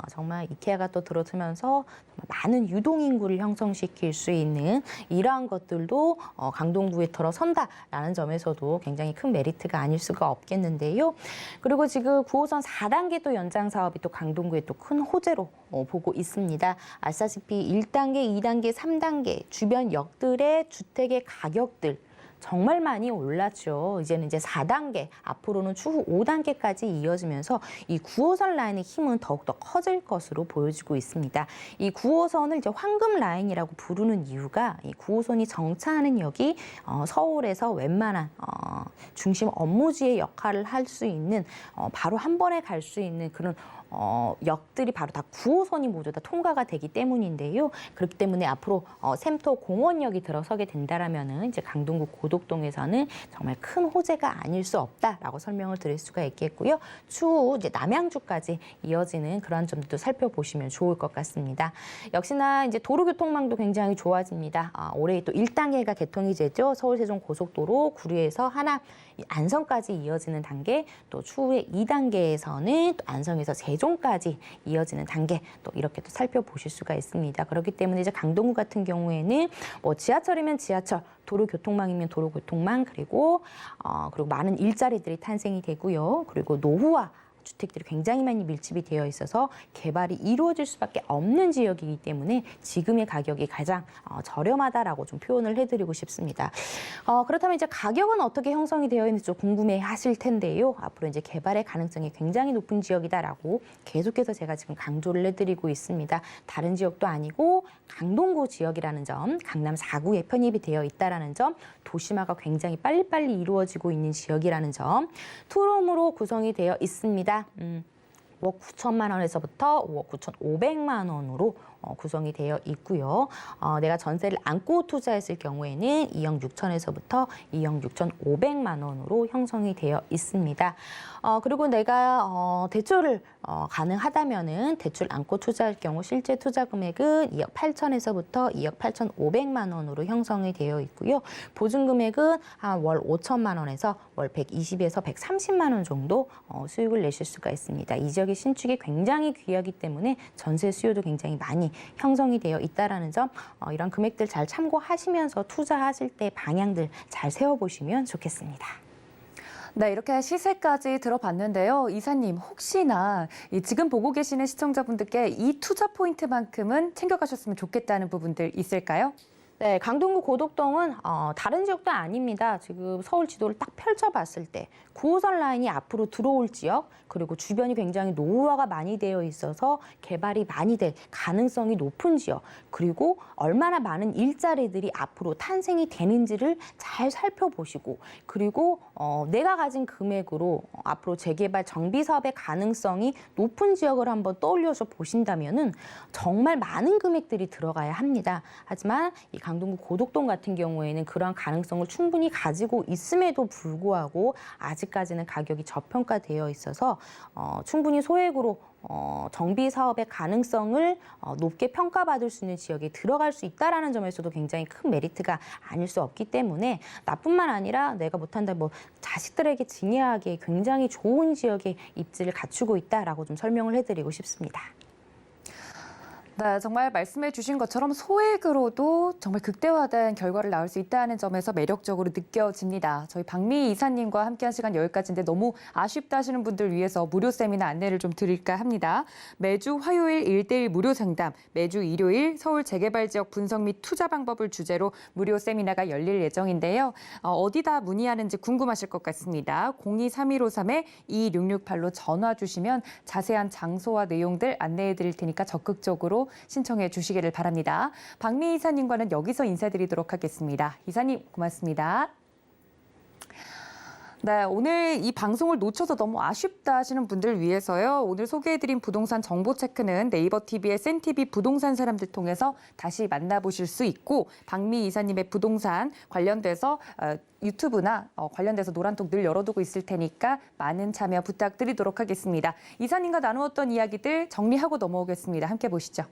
정말 이케아가 또 들어서면서 많은 유동인구를 형성시킬 수 있는 이러한 것들도 강동구에 들어선다라는 점에서도 굉장히 큰 메리트가 아닐 수가 없겠는데요. 그리고 지금 9호선 4단계 또 연장 사업이 또 강동구에 또 큰 호재로 보고 있습니다. 아시다시피 1단계, 2단계, 3단계 주변 역들의 주택의 가격들 정말 많이 올랐죠. 이제는 이제 4단계, 앞으로는 추후 5단계까지 이어지면서 이 9호선 라인의 힘은 더욱더 커질 것으로 보여지고 있습니다. 이 9호선을 이제 황금 라인이라고 부르는 이유가 이 9호선이 정차하는 역이 서울에서 웬만한 중심 업무지의 역할을 할 수 있는 바로 한 번에 갈 수 있는 그런 역들이 바로 다 9호선이 모두 다 통과가 되기 때문인데요. 그렇기 때문에 앞으로 샘토 공원역이 들어서게 된다라면은 이제 강동구 고덕동에서는 정말 큰 호재가 아닐 수 없다라고 설명을 드릴 수가 있겠고요. 추후 이제 남양주까지 이어지는 그런 점도 살펴보시면 좋을 것 같습니다. 역시나 이제 도로교통망도 굉장히 좋아집니다. 올해 또 1단계가 개통이 되죠. 서울 세종 고속도로 구리에서 하남 안성까지 이어지는 단계, 또 추후에 2단계에서는 또 안성에서 세종까지 이어지는 단계, 또 이렇게 또 살펴보실 수가 있습니다. 그렇기 때문에 이제 강동구 같은 경우에는 뭐 지하철이면 지하철, 도로교통망이면 도로교통망, 그리고 많은 일자리들이 탄생이 되고요. 그리고 노후화 주택들이 굉장히 많이 밀집이 되어 있어서 개발이 이루어질 수밖에 없는 지역이기 때문에 지금의 가격이 가장 저렴하다라고 좀 표현을 해드리고 싶습니다. 그렇다면 이제 가격은 어떻게 형성이 되어 있는지 좀 궁금해하실 텐데요. 앞으로 이제 개발의 가능성이 굉장히 높은 지역이다라고 계속해서 제가 지금 강조를 해드리고 있습니다. 다른 지역도 아니고 강동구 지역이라는 점, 강남 4구에 편입이 되어 있다라는 점, 도심화가 굉장히 빨리빨리 이루어지고 있는 지역이라는 점, 투룸으로 구성이 되어 있습니다. 5억 9천만 원에서부터 5억 9,500만 원으로 구성이 되어 있고요. 내가 전세를 안고 투자했을 경우에는 2억 6천에서부터 2억 6,500만 원으로 형성이 되어 있습니다. 그리고 내가 대출을 가능하다면은 대출 안고 투자할 경우 실제 투자 금액은 2억 8천에서부터 2억 8,500만 원으로 형성이 되어 있고요. 보증 금액은 한 월 5천만 원에서 월 120에서 130만 원 정도 수익을 내실 수가 있습니다. 이 지역의 신축이 굉장히 귀하기 때문에 전세 수요도 굉장히 많이 형성이 되어 있다라는 점, 이런 금액들 잘 참고하시면서 투자하실 때 방향들 잘 세워보시면 좋겠습니다.
네, 이렇게 시세까지 들어봤는데요. 이사님, 혹시나 지금 보고 계시는 시청자분들께 이 투자 포인트만큼은 챙겨가셨으면 좋겠다는 부분들 있을까요?
네, 강동구 고덕동은 다른 지역도 아닙니다. 지금 서울 지도를 딱 펼쳐봤을 때 9호선 라인이 앞으로 들어올 지역, 그리고 주변이 굉장히 노후화가 많이 되어 있어서 개발이 많이 될 가능성이 높은 지역, 그리고 얼마나 많은 일자리들이 앞으로 탄생이 되는지를 잘 살펴보시고, 그리고 내가 가진 금액으로 앞으로 재개발 정비 사업의 가능성이 높은 지역을 한번 떠올려서 보신다면은 정말 많은 금액들이 들어가야 합니다. 하지만 이 강동구 고덕동 같은 경우에는 그러한 가능성을 충분히 가지고 있음에도 불구하고 아직까지는 가격이 저평가되어 있어서 충분히 소액으로 정비 사업의 가능성을 높게 평가받을 수 있는 지역에 들어갈 수 있다라는 점에서도 굉장히 큰 메리트가 아닐 수 없기 때문에 나뿐만 아니라 내가 못한다, 뭐 자식들에게 증여하기에 굉장히 좋은 지역에 입지를 갖추고 있다라고 좀 설명을 해드리고 싶습니다.
네, 정말 말씀해 주신 것처럼 소액으로도 정말 극대화된 결과를 낳을 수 있다는 점에서 매력적으로 느껴집니다. 저희 박미 이사님과 함께한 시간 여기까지인데 너무 아쉽다 하시는 분들 위해서 무료 세미나 안내를 좀 드릴까 합니다. 매주 화요일 1:1 무료 상담, 매주 일요일 서울 재개발 지역 분석 및 투자 방법을 주제로 무료 세미나가 열릴 예정인데요. 어디다 문의하는지 궁금하실 것 같습니다. 023153-2668로 전화 주시면 자세한 장소와 내용들 안내해 드릴 테니까 적극적으로 신청해 주시기를 바랍니다. 박미 이사님과는 여기서 인사드리도록 하겠습니다. 이사님 고맙습니다. 네, 오늘 이 방송을 놓쳐서 너무 아쉽다 하시는 분들을 위해서요. 오늘 소개해드린 부동산 정보 체크는 네이버 TV의 센TV 부동산 사람들 통해서 다시 만나보실 수 있고, 박미 이사님의 부동산 관련돼서 유튜브나 관련돼서 노란톡 늘 열어두고 있을 테니까 많은 참여 부탁드리도록 하겠습니다. 이사님과 나누었던 이야기들 정리하고 넘어오겠습니다. 함께 보시죠.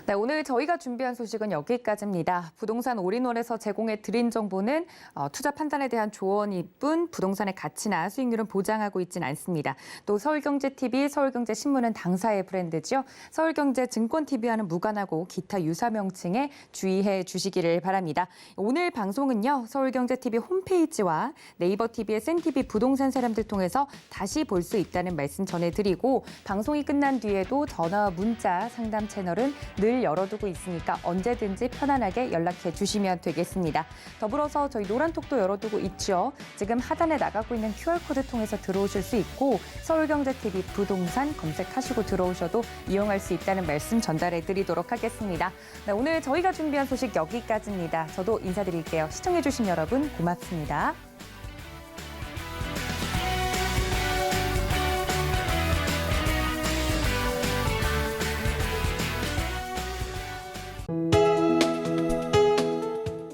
네, 오늘 저희가 준비한 소식은 여기까지입니다. 부동산 올인원에서 제공해 드린 정보는 투자 판단에 대한 조언일 뿐 부동산의 가치나 수익률은 보장하고 있지는 않습니다. 또 서울경제TV, 서울경제신문은 당사의 브랜드죠. 서울경제증권TV와는 무관하고 기타 유사 명칭에 주의해 주시기를 바랍니다. 오늘 방송은요, 서울경제TV 홈페이지와 네이버 TV의 센TV 부동산 사람들 통해서 다시 볼 수 있다는 말씀 전해드리고, 방송이 끝난 뒤에도 전화와 문자 상담 채널은 늘 열어두고 있으니까 언제든지 편안하게 연락해 주시면 되겠습니다. 더불어서 저희 노란톡도 열어두고 있죠. 지금 하단에 나가고 있는 QR코드 통해서 들어오실 수 있고, 서울경제TV 부동산 검색하시고 들어오셔도 이용할 수 있다는 말씀 전달해 드리도록 하겠습니다. 네, 오늘 저희가 준비한 소식 여기까지입니다. 저도 인사드릴게요. 시청해 주신 여러분 고맙습니다.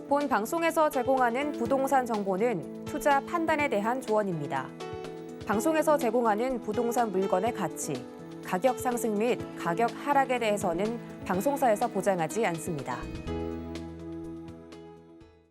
본 방송에서 제공하는 부동산 정보는 투자 판단에 대한 조언입니다. 방송에서 제공하는 부동산 물건의 가치, 가격 상승 및 가격 하락에 대해서는 방송사에서 보장하지 않습니다.